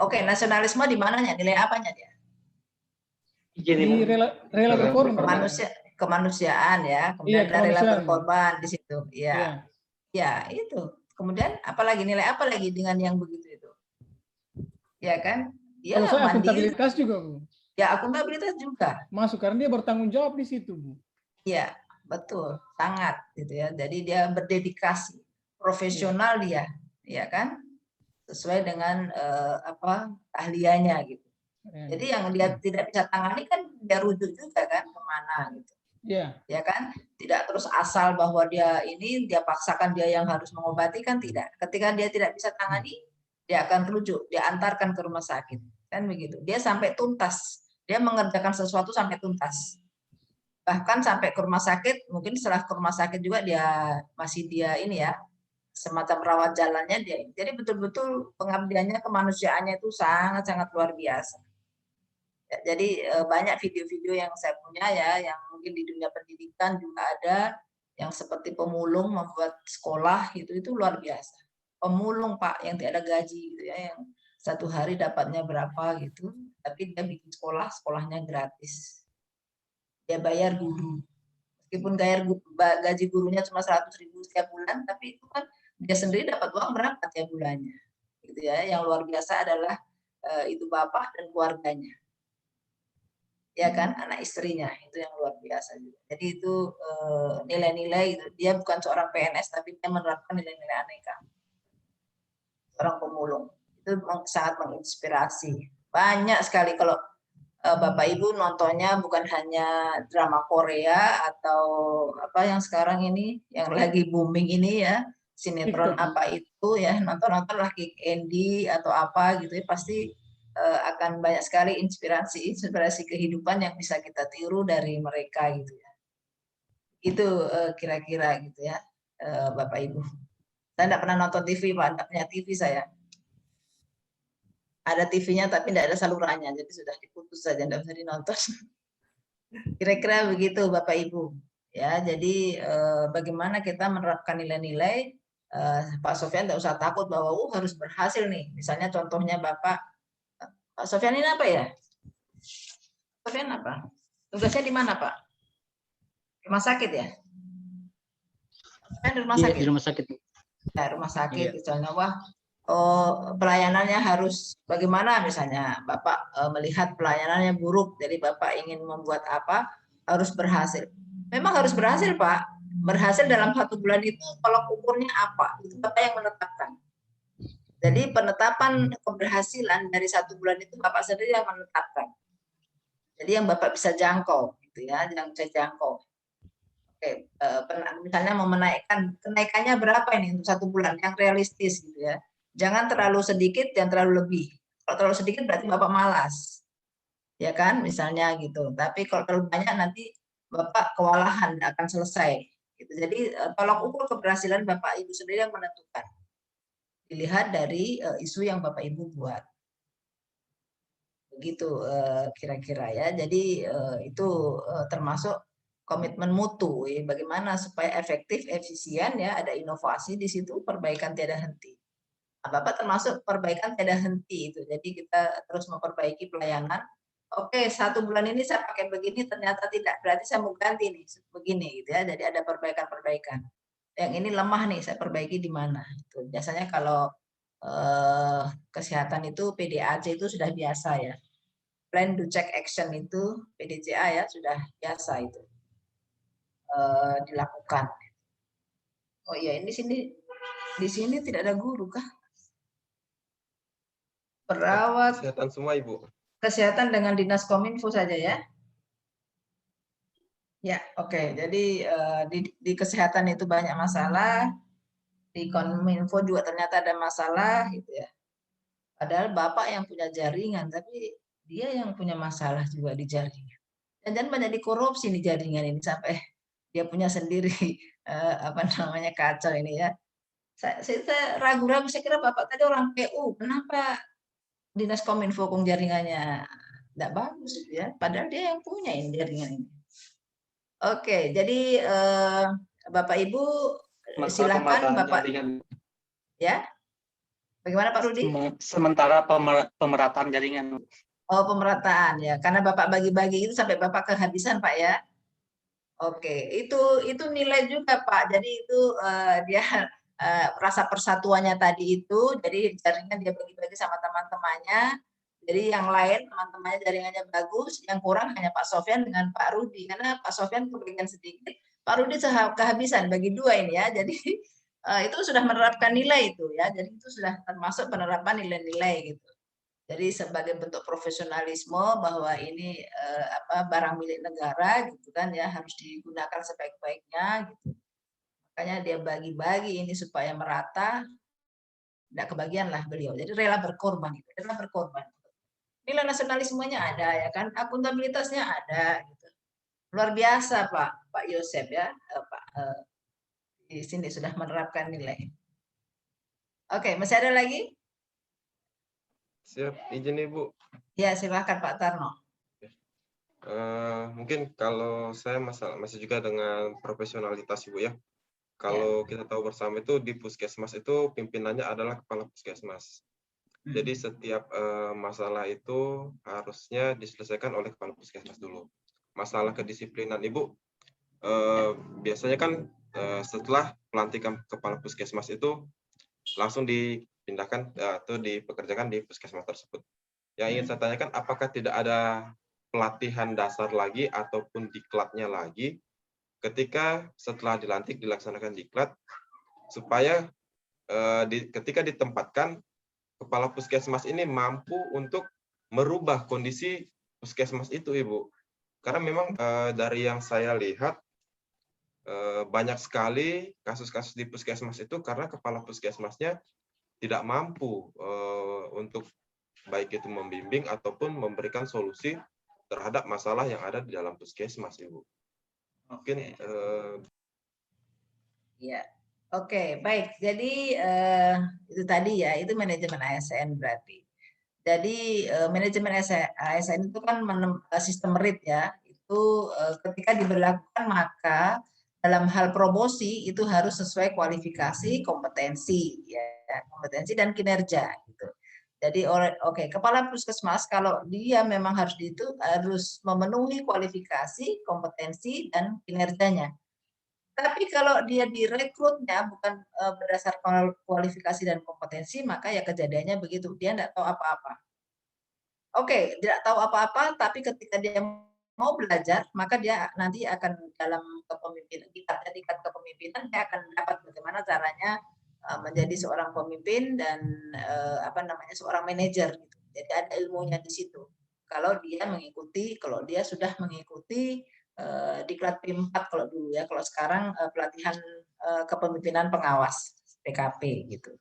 Oke, nasionalisme di mananya? Nilai apanya dia? Di rela berkorban. Kemanusiaan ya, Iya, kemudian ada rela kemanusiaan. berkorban di situ. Iya. Ya, ya itu. Kemudian apalagi nilai apa lagi dengan yang begitu itu? Ya kan? Dia Kalau saya mandiri. akuntabilitas juga, Bu. Ya, akuntabilitas juga. Masuk karena dia bertanggung jawab di situ, Bu. Iya, betul, sangat gitu ya. Jadi dia berdedikasi, profesional dia, ya kan? Sesuai dengan keahliannya gitu. Ya. Jadi yang dia tidak bisa tangani kan dia rujuk juga kan kemana gitu. Iya. Ya kan, tidak terus asal bahwa dia paksakan dia yang harus mengobati kan tidak. Ketika dia tidak bisa tangani, dia akan rujuk, dia antarkan ke rumah sakit kan begitu. Dia sampai tuntas, dia mengerjakan sesuatu sampai tuntas, bahkan sampai ke rumah sakit. Mungkin setelah ke rumah sakit juga dia masih semacam rawat jalannya dia. Jadi betul-betul pengabdiannya, kemanusiaannya itu sangat-sangat luar biasa. Jadi banyak video-video yang saya punya ya, yang mungkin di dunia pendidikan juga ada, yang seperti pemulung membuat sekolah itu luar biasa. Pemulung Pak yang tidak ada gaji gitu ya, yang satu hari dapatnya berapa gitu, tapi dia bikin sekolahnya gratis. Dia bayar guru, meskipun gaji gurunya cuma 100.000 setiap bulan, tapi itu kan dia sendiri dapat uang berapa tiap bulannya, gitu ya. Yang luar biasa adalah itu bapak dan keluarganya. Ya kan, anak istrinya itu yang luar biasa juga. Jadi itu nilai-nilai itu, dia bukan seorang PNS tapi dia menerapkan nilai-nilai aneka. Seorang pemulung itu sangat menginspirasi. Banyak sekali kalau Bapak Ibu nontonnya bukan hanya drama Korea atau apa yang sekarang ini yang lagi booming ini ya, sinetron apa itu ya, nonton-nontonlah Kick Andy atau apa gitu ya, pasti akan banyak sekali inspirasi kehidupan yang bisa kita tiru dari mereka gitu ya. Itu kira-kira gitu ya, Bapak Ibu. Saya tidak pernah nonton TV, Pak, tidak punya TV saya. Ada TV-nya tapi tidak ada salurannya, jadi sudah diputus saja, tidak bisa dinonton. Kira-kira begitu Bapak Ibu. Ya, jadi bagaimana kita menerapkan nilai-nilai, Pak Sofyan tidak usah takut bahwa harus berhasil nih. Misalnya contohnya Pak Sofyan ini apa ya? Sofyan apa? Tugasnya di mana, Pak? Rumah sakit ya? Di rumah sakit. Di rumah sakit. Ya, rumah sakit misalnya, pelayanannya harus bagaimana misalnya Bapak melihat pelayanannya buruk, jadi Bapak ingin membuat apa, harus berhasil. Memang harus berhasil, Pak. Berhasil dalam 1 bulan itu kalau ukurnya apa? Itu Bapak yang menetapkan. Jadi penetapan keberhasilan dari 1 bulan itu Bapak sendiri yang menetapkan. Jadi yang Bapak bisa jangkau. gitu ya, yang saya jangkau. Oke, misalnya mau menaikkan, kenaikannya berapa ini untuk 1 bulan yang realistis gitu ya. Jangan terlalu sedikit, jangan terlalu lebih. Kalau terlalu sedikit berarti Bapak malas. Ya kan, misalnya gitu. Tapi kalau terlalu banyak nanti Bapak kewalahan, tidak akan selesai. Gitu. Jadi tolak ukur keberhasilan Bapak Ibu sendiri yang menentukan. Dilihat dari isu yang Bapak Ibu buat. Begitu kira-kira ya. Jadi itu termasuk komitmen mutu, ya. Bagaimana supaya efektif, efisien ya, ada inovasi di situ, perbaikan tiada henti. Nah, Bapak termasuk perbaikan tiada henti itu. Jadi kita terus memperbaiki pelayanan. Oke, 1 bulan ini saya pakai begini, ternyata tidak. Berarti saya mau ganti nih, begini gitu ya. Jadi ada perbaikan-perbaikan. Yang ini lemah nih, saya perbaiki di mana. Itu biasanya kalau kesehatan itu PDAC itu sudah biasa ya. Plan do check action itu PDCA ya sudah biasa itu dilakukan. Oh iya, ini di sini tidak ada guru kah? Perawat Kesehatan semua Ibu. kesehatan dengan Dinas Kominfo saja ya. Ya, oke. Jadi di kesehatan itu banyak masalah, di Kominfo juga ternyata ada masalah gitu ya. Padahal Bapak yang punya jaringan, tapi dia yang punya masalah juga di jaringan. Dan banyak dikorupsi di jaringan ini sampai dia punya sendiri apa namanya kacau ini ya. Saya ragu-ragu, saya kira Bapak tadi orang PU, kenapa Dinas Kominfo jaringannya tidak bagus ya? Padahal dia yang punya ini jaringan ini. Oke, jadi Bapak Ibu silakan Bapak ya. Bagaimana Pak Rudi? Sementara pemerataan jaringan. Oh, pemerataan ya. Karena Bapak bagi-bagi itu sampai Bapak kehabisan Pak ya. Oke, itu nilai juga Pak. Jadi itu dia rasa persatuannya tadi itu, jadi jaringan dia bagi-bagi sama teman-temannya. Jadi yang lain teman-temannya jaringannya bagus, yang kurang hanya Pak Sofyan dengan Pak Rudi. Karena Pak Sofyan kebagian sedikit, Pak Rudi kehabisan bagi 2 ini ya. Jadi itu sudah menerapkan nilai itu ya. Jadi itu sudah termasuk penerapan nilai-nilai gitu. Jadi sebagai bentuk profesionalisme bahwa ini barang milik negara gitu kan ya, harus digunakan sebaik-baiknya gitu. Makanya dia bagi-bagi ini supaya merata, tidak kebagian lah beliau. Jadi rela berkorban gitu, rela berkorban. Nilai nasionalismenya ada ya kan, akuntabilitasnya ada gitu. Luar biasa Pak Yosep ya, Pak di sini sudah menerapkan nilai. Oke, masih ada lagi? Siap, izin Ibu. Ya, silakan Pak Tarno. Mungkin kalau saya masih juga dengan profesionalitas Ibu ya. Kalau kita tahu bersama itu di puskesmas itu pimpinannya adalah kepala puskesmas. Jadi setiap masalah itu harusnya diselesaikan oleh kepala puskesmas dulu. Masalah kedisiplinan Ibu, biasanya kan setelah pelantikan kepala puskesmas itu langsung dipindahkan atau dipekerjakan di puskesmas tersebut. Yang ingin saya tanyakan, apakah tidak ada pelatihan dasar lagi ataupun diklatnya lagi ketika setelah dilantik dilaksanakan diklat, supaya ketika ditempatkan kepala puskesmas ini mampu untuk merubah kondisi puskesmas itu, Ibu. Karena memang dari yang saya lihat banyak sekali kasus-kasus di puskesmas itu karena kepala puskesmasnya tidak mampu untuk baik itu membimbing ataupun memberikan solusi terhadap masalah yang ada di dalam puskesmas, Ibu. Mungkin ya, oke, baik. Jadi itu tadi ya, itu manajemen ASN berarti. Jadi manajemen ASN itu kan sistem merit ya. Itu ketika diberlakukan maka dalam hal promosi itu harus sesuai kualifikasi, kompetensi ya, kompetensi dan kinerja gitu. Jadi oke, kepala puskesmas kalau dia memang harus memenuhi kualifikasi, kompetensi dan kinerjanya. Tapi kalau dia direkrutnya bukan berdasarkan kualifikasi dan kompetensi, maka ya kejadiannya begitu. Dia tidak tahu apa-apa. Oke, tidak tahu apa-apa, tapi ketika dia mau belajar, maka dia nanti akan dalam kepemimpinan, tingkat kepemimpinan, dia akan dapat bagaimana caranya menjadi seorang pemimpin dan seorang manajer. Gitu. Jadi ada ilmunya di situ. Kalau dia sudah mengikuti Diklat PIM 4 kalau dulu ya, kalau sekarang pelatihan kepemimpinan pengawas PKP gitu.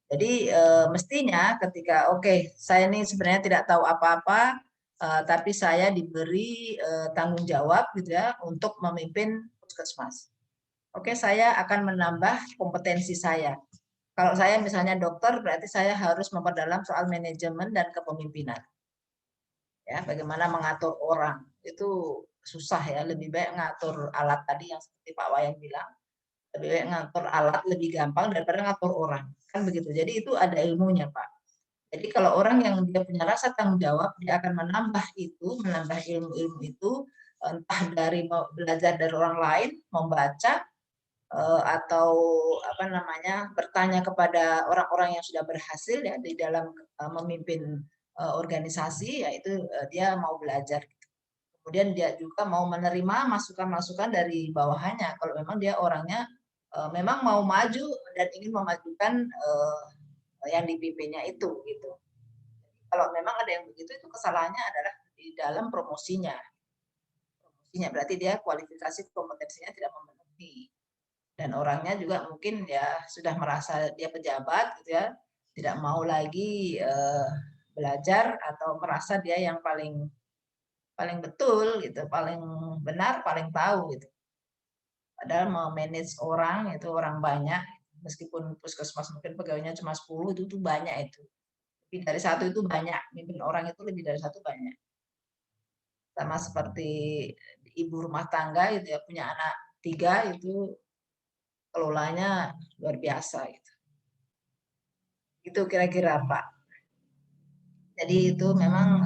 Jadi mestinya ketika saya ini sebenarnya tidak tahu apa-apa, tapi saya diberi tanggung jawab gitu ya untuk memimpin puskesmas. Saya akan menambah kompetensi saya. Kalau saya misalnya dokter, berarti saya harus memperdalam soal manajemen dan kepemimpinan. Ya, bagaimana mengatur orang itu susah ya. Lebih baik ngatur alat tadi yang seperti Pak Wayan bilang. Lebih baik ngatur alat lebih gampang daripada ngatur orang. Kan begitu. Jadi itu ada ilmunya, Pak. Jadi kalau orang yang dia punya rasa tanggung jawab, dia akan menambah ilmu-ilmu itu, entah dari belajar dari orang lain, membaca, atau bertanya kepada orang-orang yang sudah berhasil ya di dalam memimpin organisasi, yaitu dia mau belajar. Kemudian dia juga mau menerima masukan-masukan dari bawahannya kalau memang dia orangnya memang mau maju dan ingin memajukan yang dipimpinnya itu gitu. Kalau memang ada yang begitu, itu kesalahannya adalah di dalam promosinya. Promosinya berarti dia kualifikasi kompetensinya tidak memenuhi. Dan orangnya juga mungkin ya sudah merasa dia pejabat gitu ya, tidak mau lagi belajar atau merasa dia yang paling betul gitu, paling benar, paling tahu gitu. Padahal memanage orang itu orang banyak, meskipun puskesmas mungkin pegawainya cuma 10, itu banyak itu. Lebih dari satu itu banyak, mimpin orang itu lebih dari satu banyak. Sama seperti ibu rumah tangga itu ya, punya anak 3 itu kelolanya luar biasa gitu. Itu kira-kira Pak. Jadi itu memang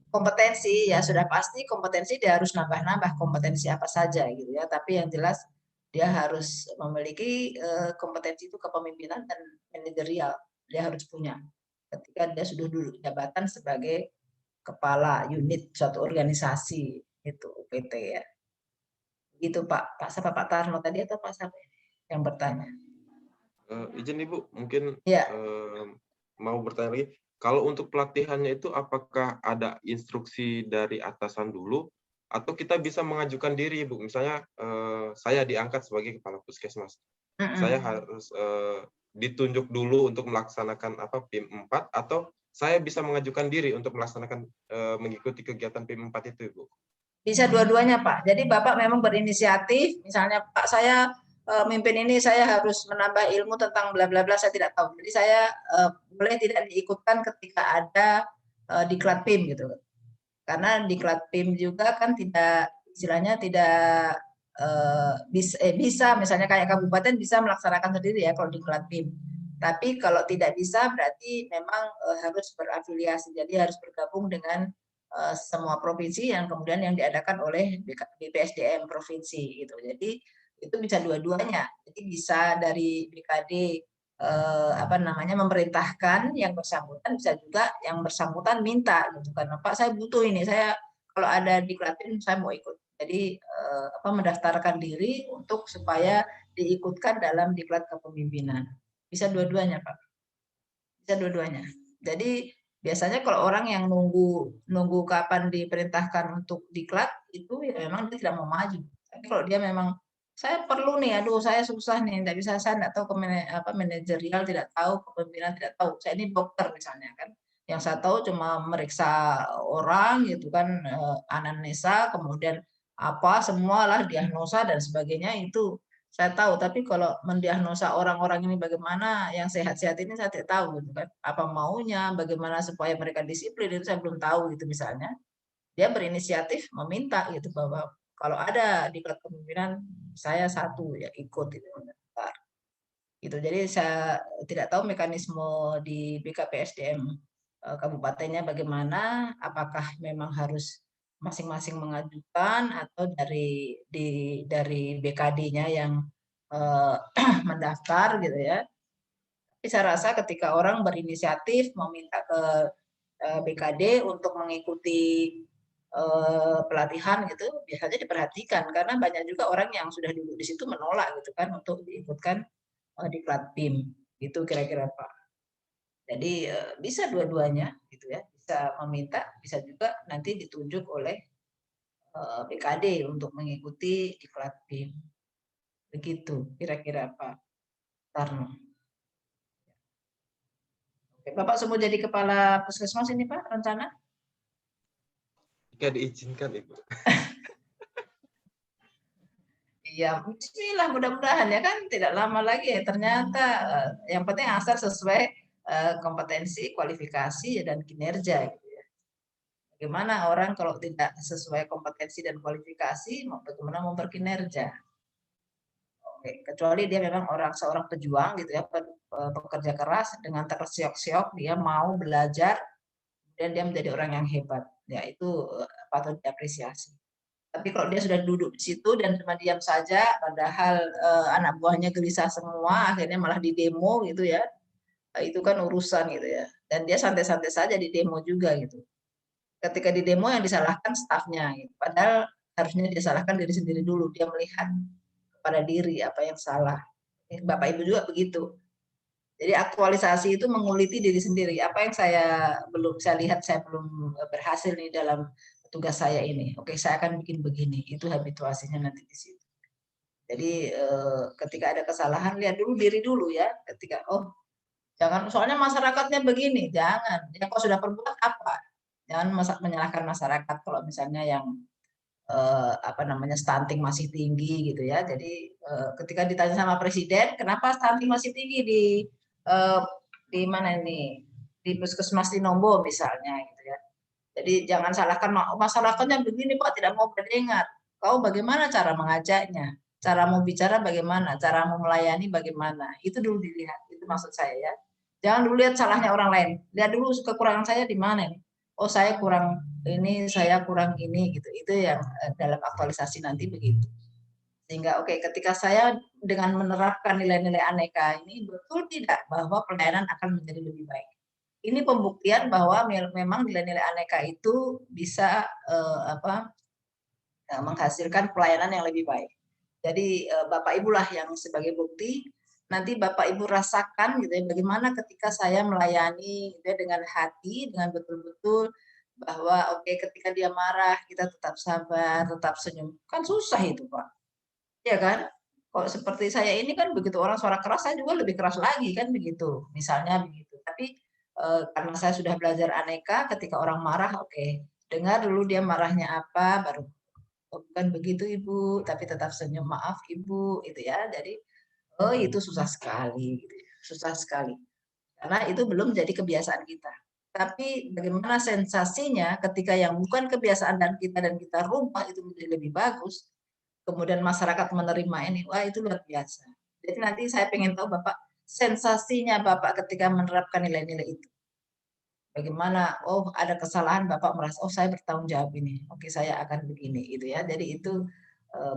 kompetensi ya sudah pasti kompetensi dia harus nambah-nambah kompetensi apa saja gitu ya. Tapi yang jelas dia harus memiliki kompetensi itu kepemimpinan dan manajerial dia harus punya ketika dia sudah duduk jabatan sebagai kepala unit suatu organisasi itu UPT ya. Gitu Pak. Pak siapa Pak Tarno tadi atau Pak siapa yang bertanya? Izin Ibu, mungkin Ya. mau bertanya lagi. Kalau untuk pelatihannya itu apakah ada instruksi dari atasan dulu atau kita bisa mengajukan diri, Bu? Misalnya saya diangkat sebagai kepala puskesmas. Saya harus ditunjuk dulu untuk melaksanakan PIM 4 atau saya bisa mengajukan diri untuk melaksanakan mengikuti kegiatan PIM 4 itu, Bu? Bisa dua-duanya, Pak. Jadi Bapak memang berinisiatif, misalnya Pak saya mimpin ini saya harus menambah ilmu tentang bla bla bla saya tidak tahu. Jadi saya boleh tidak diikutkan ketika ada diklat PIM gitu. Karena diklat PIM juga kan tidak istilahnya tidak bisa misalnya kayak kabupaten bisa melaksanakan sendiri ya kalau diklat PIM. Tapi kalau tidak bisa berarti memang harus berafiliasi. Jadi harus bergabung dengan semua provinsi yang kemudian yang diadakan oleh BPSDM provinsi gitu. Jadi itu bisa dua-duanya. Jadi bisa dari BKD memerintahkan yang bersangkutan, bisa juga yang bersangkutan minta gitu kan. Pak saya butuh ini, saya kalau ada diklatin saya mau ikut. Jadi mendaftarkan diri untuk supaya diikutkan dalam diklat kepemimpinan. Bisa dua-duanya Pak. Bisa dua-duanya. Jadi biasanya kalau orang yang nunggu kapan diperintahkan untuk diklat itu ya memang dia tidak mau maju. Tapi kalau dia memang saya perlu nih, aduh saya susah nih, tidak bisa, saya tidak tahu manajerial, tidak tahu kepemimpinan, tidak tahu. Saya ini dokter misalnya kan, yang saya tahu cuma meriksa orang gitu kan, anamnesa, kemudian apa semualah diagnosa dan sebagainya itu saya tahu. Tapi kalau mendiagnosa orang-orang ini bagaimana yang sehat-sehat ini saya tidak tahu gitu kan, apa maunya, bagaimana supaya mereka disiplin itu saya belum tahu gitu misalnya. Dia berinisiatif meminta gitu bahwa kalau ada diklat kepemimpinan saya satu ya ikut itu mendaftar. Gitu. Jadi saya tidak tahu mekanisme di BKPSDM kabupatennya bagaimana, apakah memang harus masing-masing mengajukan atau dari BKD-nya yang mendaftar gitu ya. Tapi saya rasa ketika orang berinisiatif meminta ke BKD untuk mengikuti pelatihan gitu biasanya diperhatikan karena banyak juga orang yang sudah duduk di situ menolak gitu kan untuk diikutkan diklat PIM itu kira-kira Pak. Jadi bisa dua-duanya gitu ya, bisa meminta, bisa juga nanti ditunjuk oleh BKD untuk mengikuti diklat BIM. Begitu kira-kira Pak Tarno. Oke, Bapak semua jadi kepala puskesmas ini Pak rencana? Jika diizinkan Ibu. Iya, bismillah mudah-mudahan ya kan tidak lama lagi ya ternyata yang penting asal sesuai kompetensi, kualifikasi dan kinerja gitu ya. Bagaimana orang kalau tidak sesuai kompetensi dan kualifikasi, bagaimana mau berkinerja? Oke, kecuali dia memang seorang pejuang gitu ya, pekerja keras dengan tersiok-siok dia mau belajar dan dia menjadi orang yang hebat. Ya itu patut diapresiasi. Tapi kalau dia sudah duduk di situ dan cuma diam saja, padahal anak buahnya gelisah semua, akhirnya malah di demo gitu ya, itu kan urusan gitu ya. Dan dia santai-santai saja di demo juga gitu. Ketika di demo yang disalahkan stafnya, gitu. Padahal harusnya dia salahkan diri sendiri dulu. Dia melihat kepada diri apa yang salah. Bapak Ibu juga begitu. Jadi aktualisasi itu menguliti diri sendiri. Apa yang saya lihat saya belum berhasil nih dalam tugas saya ini. Oke, saya akan bikin begini. Itu habituasinya nanti di situ. Jadi ketika ada kesalahan lihat dulu diri dulu ya. Ketika jangan soalnya masyarakatnya begini, jangan. Ya kok sudah perbuat apa? Jangan menyalahkan masyarakat kalau misalnya yang stunting masih tinggi gitu ya. Jadi ketika ditanya sama presiden, kenapa stunting masih tinggi di mana ini? Di Puskesmas Tinombo misalnya gitu ya. Jadi jangan salahkan masyarakatnya begini Pak tidak mau mendengar. Kau bagaimana cara mengajaknya? Cara mau bicara bagaimana? Cara mau melayani bagaimana? Itu dulu dilihat. Itu maksud saya ya. Jangan dulu lihat salahnya orang lain. Lihat dulu kekurangan saya di mana nih. Oh saya kurang ini, saya kurang ini gitu. Itu yang dalam aktualisasi nanti begitu. Sehingga ketika saya dengan menerapkan nilai-nilai aneka ini betul tidak bahwa pelayanan akan menjadi lebih baik. Ini pembuktian bahwa memang nilai-nilai aneka itu bisa menghasilkan pelayanan yang lebih baik. Jadi Bapak Ibu lah yang sebagai bukti. Nanti Bapak Ibu rasakan gitu ya bagaimana ketika saya melayani gitu ya, dengan hati, dengan betul-betul bahwa ketika dia marah kita tetap sabar, tetap senyum. Kan susah itu Pak. Ya kan? Kalau seperti saya ini kan begitu orang suara keras saya juga lebih keras lagi kan begitu. Misalnya begitu. Tapi karena saya sudah belajar aneka, ketika orang marah, dengar dulu dia marahnya apa, baru bukan begitu Ibu, tapi tetap senyum, maaf Ibu, itu ya. Jadi, itu susah sekali, gitu ya. Susah sekali. Karena itu belum jadi kebiasaan kita. Tapi bagaimana sensasinya ketika yang bukan kebiasaan dan kita rubah itu menjadi lebih bagus, kemudian masyarakat menerima ini, wah itu luar biasa. Jadi nanti saya pengen tahu Bapak, sensasinya Bapak ketika menerapkan nilai-nilai itu. Bagaimana, ada kesalahan Bapak merasa, saya bertanggung jawab ini. Saya akan begini gitu ya. Jadi itu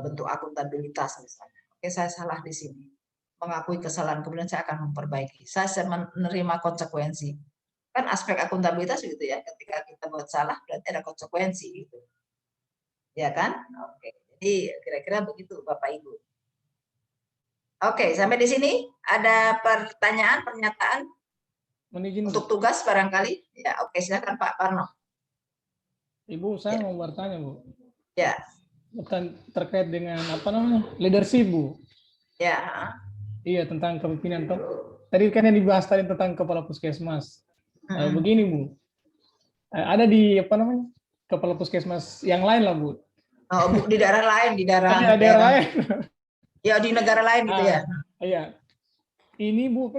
bentuk akuntabilitas misalnya. Saya salah di sini. Mengakui kesalahan, kemudian saya akan memperbaiki. Saya menerima konsekuensi. Kan aspek akuntabilitas gitu ya. Ketika kita buat salah, berarti ada konsekuensi gitu. Ya kan? Jadi kira-kira begitu Bapak Ibu. Sampai di sini ada pertanyaan, pernyataan untuk tugas barangkali? Ya, silakan Pak Parno. Ibu, saya mau bertanya Bu. Ya. Terkait dengan leadership Bu. Ya. Iya tentang kepemimpinan. Tadi kan yang dibahas tadi tentang kepala puskesmas. Begini Bu, ada di kepala puskesmas yang lain lah Bu. Di daerah lain, di daerah lain. Ya di negara lain gitu ya. Iya. Ini Bu,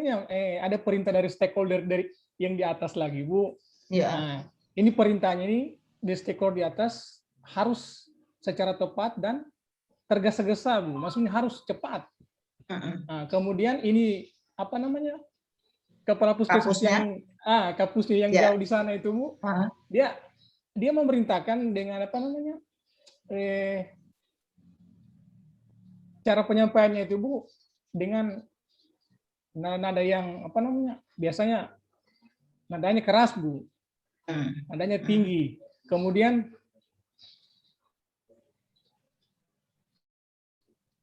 ada perintah dari stakeholder dari yang di atas lagi Bu. Iya. Nah, ini perintahnya ini di stakeholder di atas harus secara tepat dan tergesa-gesa Bu. Maksudnya harus cepat. Nah, kemudian ini kepala puskesmas kapusnya yang jauh di sana itu Bu. Dia memerintahkan dengan cara penyampaiannya itu Bu dengan nada yang biasanya nadanya keras Bu, nadanya tinggi, kemudian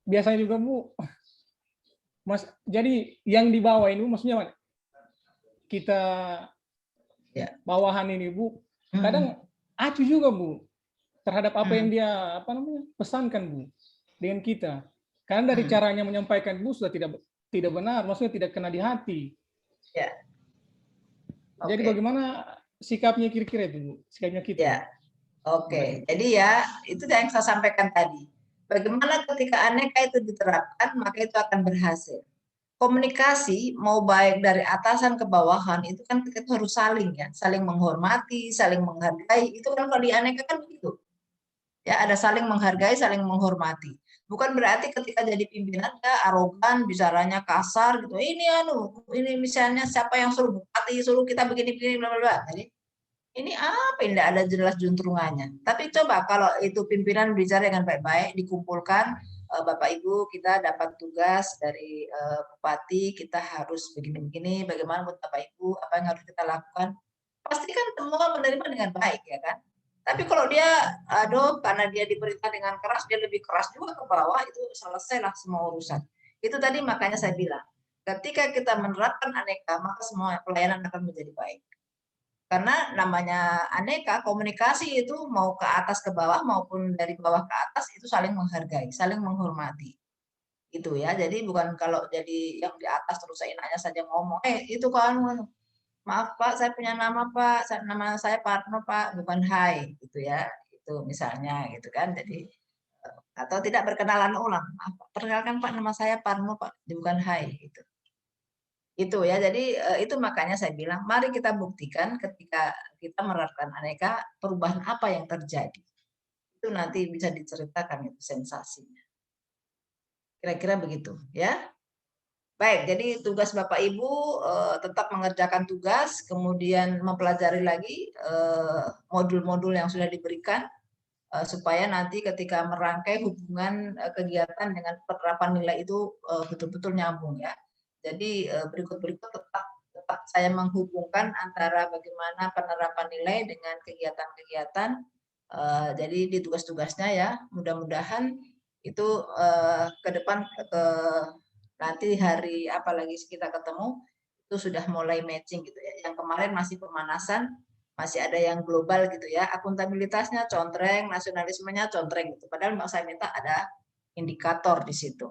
biasanya juga Bu, jadi yang di bawah ini maksudnya kita bawahan ini Bu, kadang acuh juga Bu, terhadap apa yang dia pesankan, Bu, dengan kita. Karena dari caranya menyampaikan, Bu, sudah tidak benar, maksudnya tidak kena di hati. Ya. Jadi bagaimana sikapnya kira-kira itu, Bu? Sikapnya kita. Ya. Oke. Jadi ya, itu yang saya sampaikan tadi. Bagaimana ketika aneka itu diterapkan, maka itu akan berhasil. Komunikasi mau baik dari atasan ke bawahan itu kan kita harus saling ya, saling menghormati, saling menghargai. Itu kan kalau di aneka kan begitu. Ya, ada saling menghargai, saling menghormati. Bukan berarti ketika jadi pimpinan ya arogan, bicaranya kasar gitu. Ini misalnya siapa yang suruh bupati, suruh kita begini-begini bla bla bla. Jadi ini apa? Tidak ada jelas juntrungannya. Tapi coba kalau itu pimpinan bicara dengan baik-baik, dikumpulkan, Bapak Ibu kita dapat tugas dari bupati, kita harus begini-begini, bagaimana menurut Bapak Ibu, apa yang harus kita lakukan? Pasti kan semua menerima dengan baik, ya kan? Tapi kalau dia, karena dia diperintah dengan keras, dia lebih keras juga ke bawah, itu selesailah semua urusan. Itu tadi makanya saya bilang, ketika kita menerapkan aneka, maka semua pelayanan akan menjadi baik. Karena namanya aneka, komunikasi itu mau ke atas ke bawah maupun dari bawah ke atas itu saling menghargai, saling menghormati. Itu ya. Jadi bukan kalau jadi yang di atas terus seenaknya saja ngomong, itu kan maaf Pak, saya punya nama Pak, nama saya Parno Pak, bukan hai gitu ya. Itu misalnya gitu kan. Jadi atau tidak berkenalan ulang. Maaf, perkenalkan Pak, nama saya Parno Pak, bukan hai gitu. Itu ya, jadi itu makanya saya bilang, mari kita buktikan ketika kita menerapkan aneka, perubahan apa yang terjadi. Itu nanti bisa diceritakan itu sensasinya. Kira-kira begitu ya. Baik, jadi tugas Bapak Ibu tetap mengerjakan tugas, kemudian mempelajari lagi modul-modul yang sudah diberikan, supaya nanti ketika merangkai hubungan kegiatan dengan penerapan nilai itu betul-betul nyambung ya. Jadi berikut-berikut tetap saya menghubungkan antara bagaimana penerapan nilai dengan kegiatan-kegiatan. Jadi di tugas-tugasnya ya, mudah-mudahan itu ke depan nanti hari apalagi kita ketemu itu sudah mulai matching gitu ya. Yang kemarin masih pemanasan, masih ada yang global gitu ya. Akuntabilitasnya contreng, nasionalismenya contreng gitu. Padahal saya minta ada indikator di situ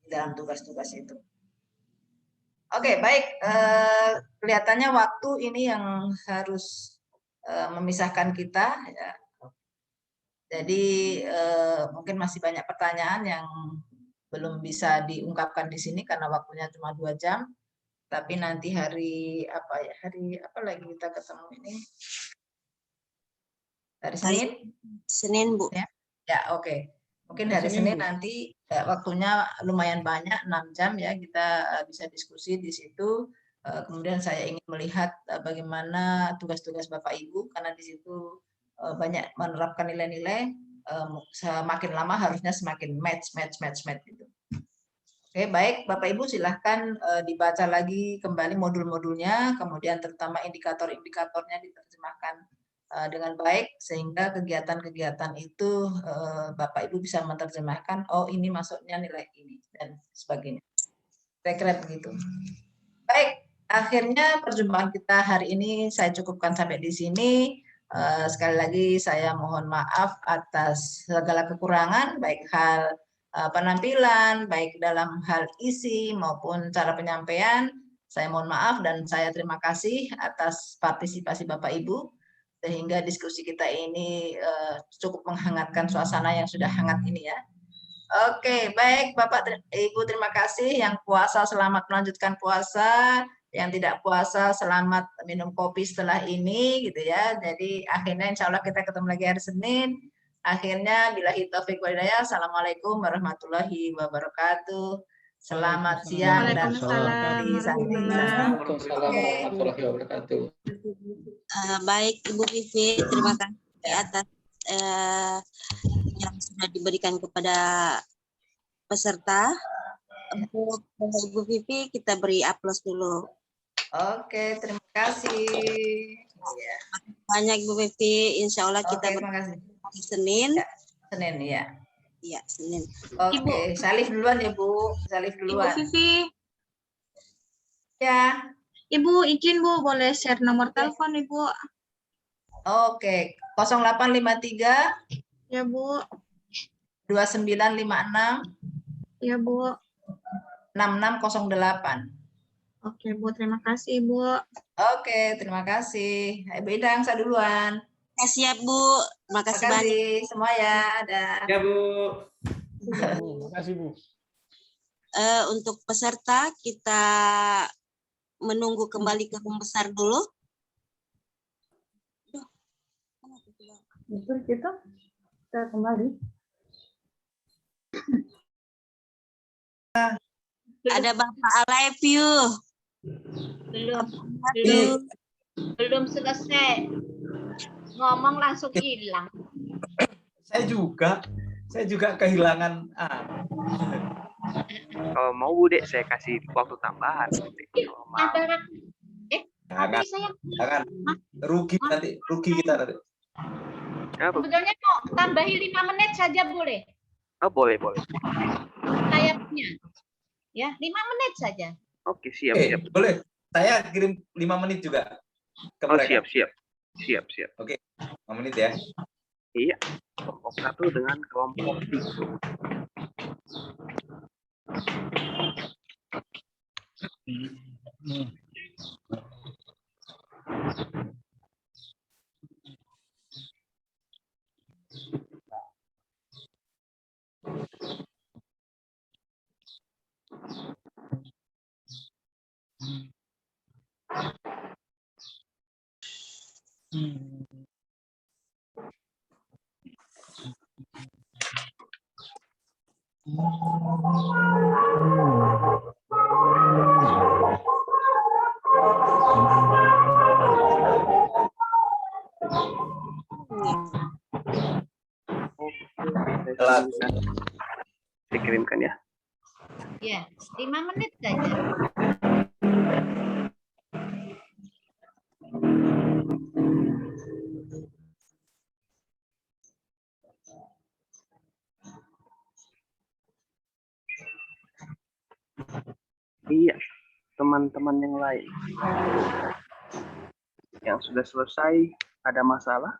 di dalam tugas-tugas itu. Oke, baik. Kelihatannya waktu ini yang harus memisahkan kita. Ya. Jadi mungkin masih banyak pertanyaan yang belum bisa diungkapkan di sini karena waktunya cuma 2 jam. Tapi nanti hari apa lagi kita ketemu ini? Hari Senin? Senin, Bu. Ya, oke. Mungkin hari Senin nanti waktunya lumayan banyak, 6 jam ya, kita bisa diskusi di situ. Kemudian saya ingin melihat bagaimana tugas-tugas Bapak Ibu, karena di situ banyak menerapkan nilai-nilai, semakin lama harusnya semakin match gitu. Oke, baik Bapak Ibu silahkan dibaca lagi kembali modul-modulnya, kemudian terutama indikator-indikatornya diterjemahkan dengan baik sehingga kegiatan-kegiatan itu Bapak Ibu bisa menerjemahkan, oh ini masuknya nilai ini dan sebagainya. Kira-kira begitu. Baik, akhirnya perjumpaan kita hari ini saya cukupkan sampai di sini. Sekali lagi saya mohon maaf atas segala kekurangan baik hal penampilan, baik dalam hal isi maupun cara penyampaian. Saya mohon maaf dan saya terima kasih atas partisipasi Bapak Ibu. Sehingga diskusi kita ini cukup menghangatkan suasana yang sudah hangat ini ya. Oke, baik Bapak Ibu terima kasih. Yang puasa selamat melanjutkan puasa, yang tidak puasa selamat minum kopi setelah ini gitu ya. Jadi akhirnya insya Allah kita ketemu lagi hari Senin. Akhirnya billahi taufiq wal hidayah. Assalamualaikum warahmatullahi wabarakatuh. Selamat siang dan warahmatullahi wabarakatuh. Baik Ibu Vivi, terima kasih atas yang sudah diberikan kepada peserta. Untuk Ibu Vivi kita beri aplaus dulu. Oke, terima kasih. Banyak Ibu Vivi, insya Allah kita bertemu hari Senin. Ya, Senin ya. Iya, Senin. Oke, Salif duluan ya Bu. Salif duluan. Ibu Vivi. Ya. Ibu izin Bu, boleh share nomor telepon Ibu? Oke, 0853 Ya, Bu. 2956 Ya, Bu. 6608. Oke, Bu. Terima kasih, Bu. Oke, terima kasih. Ibu Idang, saya duluan. Siap, Bu. Terima Terima kasih banyak. kasih semua ya. Ada. Ya, Bu. Terima kasih, Bu. Untuk peserta, kita menunggu kembali ke room besar dulu. Itu kita kembali. Ada Bapak Aleview. Belum selesai. Ngomong langsung hilang. Saya juga kehilangan. Kalau mau Bu Dek, saya kasih waktu tambahan. Kalau mau. Jangan. Rugi kita nanti. Sebetulnya mau tambahi 5 menit saja boleh. Oh, boleh. Saya punya. Ya, 5 menit saja. Oke, siap. Boleh. Saya kirim 5 menit juga ke mereka. Siap. Oke, 5 menit ya. Iya. Kelompok 1 dengan kelompok 3. Saya kirimkan ya. Ya, 5 menit saja. Iya, teman-teman yang lain yang sudah selesai ada masalah?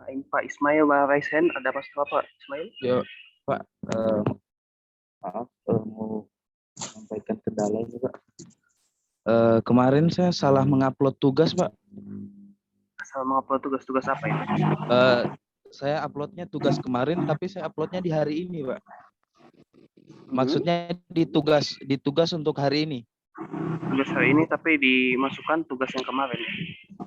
Pak Ismail, raise hand. Ada masalah Pak Ismail? Ya, Pak. Maaf, mau sampaikan kendala ini, Pak. Kemarin saya salah mengupload tugas, Pak. Salah mengupload tugas apa ini? Saya uploadnya tugas kemarin, tapi saya uploadnya di hari ini, Pak. Maksudnya di tugas untuk hari ini. Tugas hari ini tapi dimasukkan tugas yang kemarin.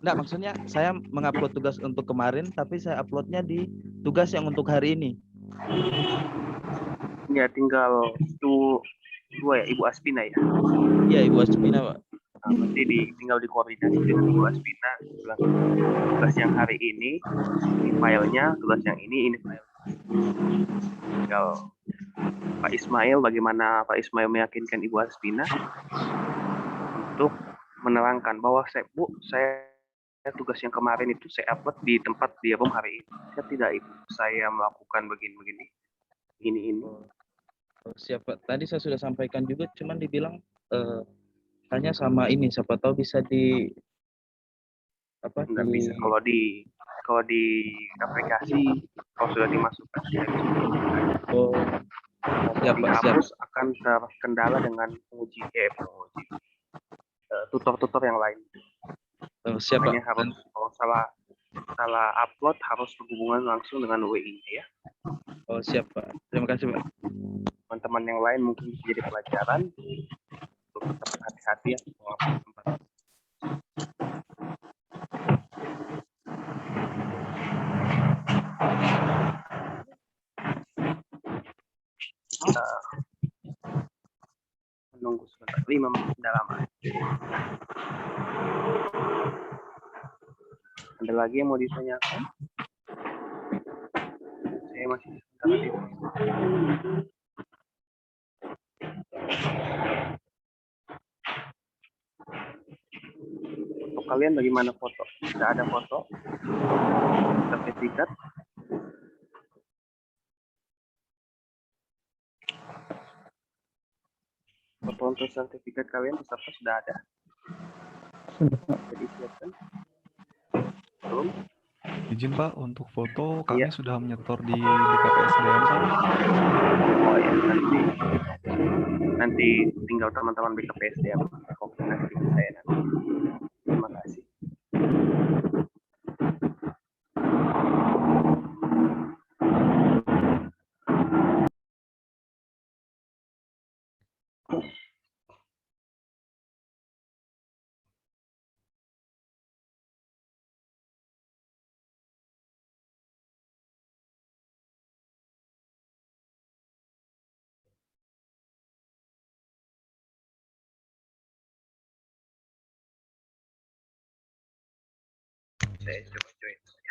Enggak, maksudnya saya mengupload tugas untuk kemarin, tapi saya uploadnya di tugas yang untuk hari ini. Ya, tinggal itu dua ya, Ibu Aspina ya? Iya, Ibu Aspina, Pak. Nah, nanti tinggal dikoordinasi dengan Ibu Aspina. Tugas yang hari ini filenya, tugas yang ini filenya. Tinggal Pak Ismail, bagaimana Pak Ismail meyakinkan Ibu Aspina untuk menerangkan bahwa saya tugas yang kemarin itu saya upload di tempat di room hari ini. Saya tidak Ibu, saya melakukan begini. Ini. Siap, Pak. Tadi saya sudah sampaikan juga, cuman dibilang hanya sama ini, siapa tahu bisa di apa? Nggak bisa kalau di aplikasi kalau sudah dimasukkan. Oh, siap, Pak. Siap. Harus akan terkendala dengan penguji tutor-tutor yang lain. Siap, Pak. Harus kalau salah upload harus berhubungan langsung dengan WI ya. Oh, siap, Pak. Terima kasih, Pak. Teman-teman yang lain mungkin bisa jadi pelajaran untuk tetap hati-hati ya mengupload tempat. Kita menunggu sebentar, 5 menit tidak lama. Ada lagi yang mau ditanyakan? Saya masih sebentar lagi. Untuk kalian bagaimana foto? Tidak ada foto? Sertifikat? Foto untuk sertifikat kalian peserta sudah ada? Jadi siapkan. Belum? Izin Pak, untuk foto kami Iya. sudah menyetor di BKPSDM Pak. Oh ya, nanti tinggal teman-teman BKPSDM koordinasi dengan saya nanti. Terima kasih. Saya coba join.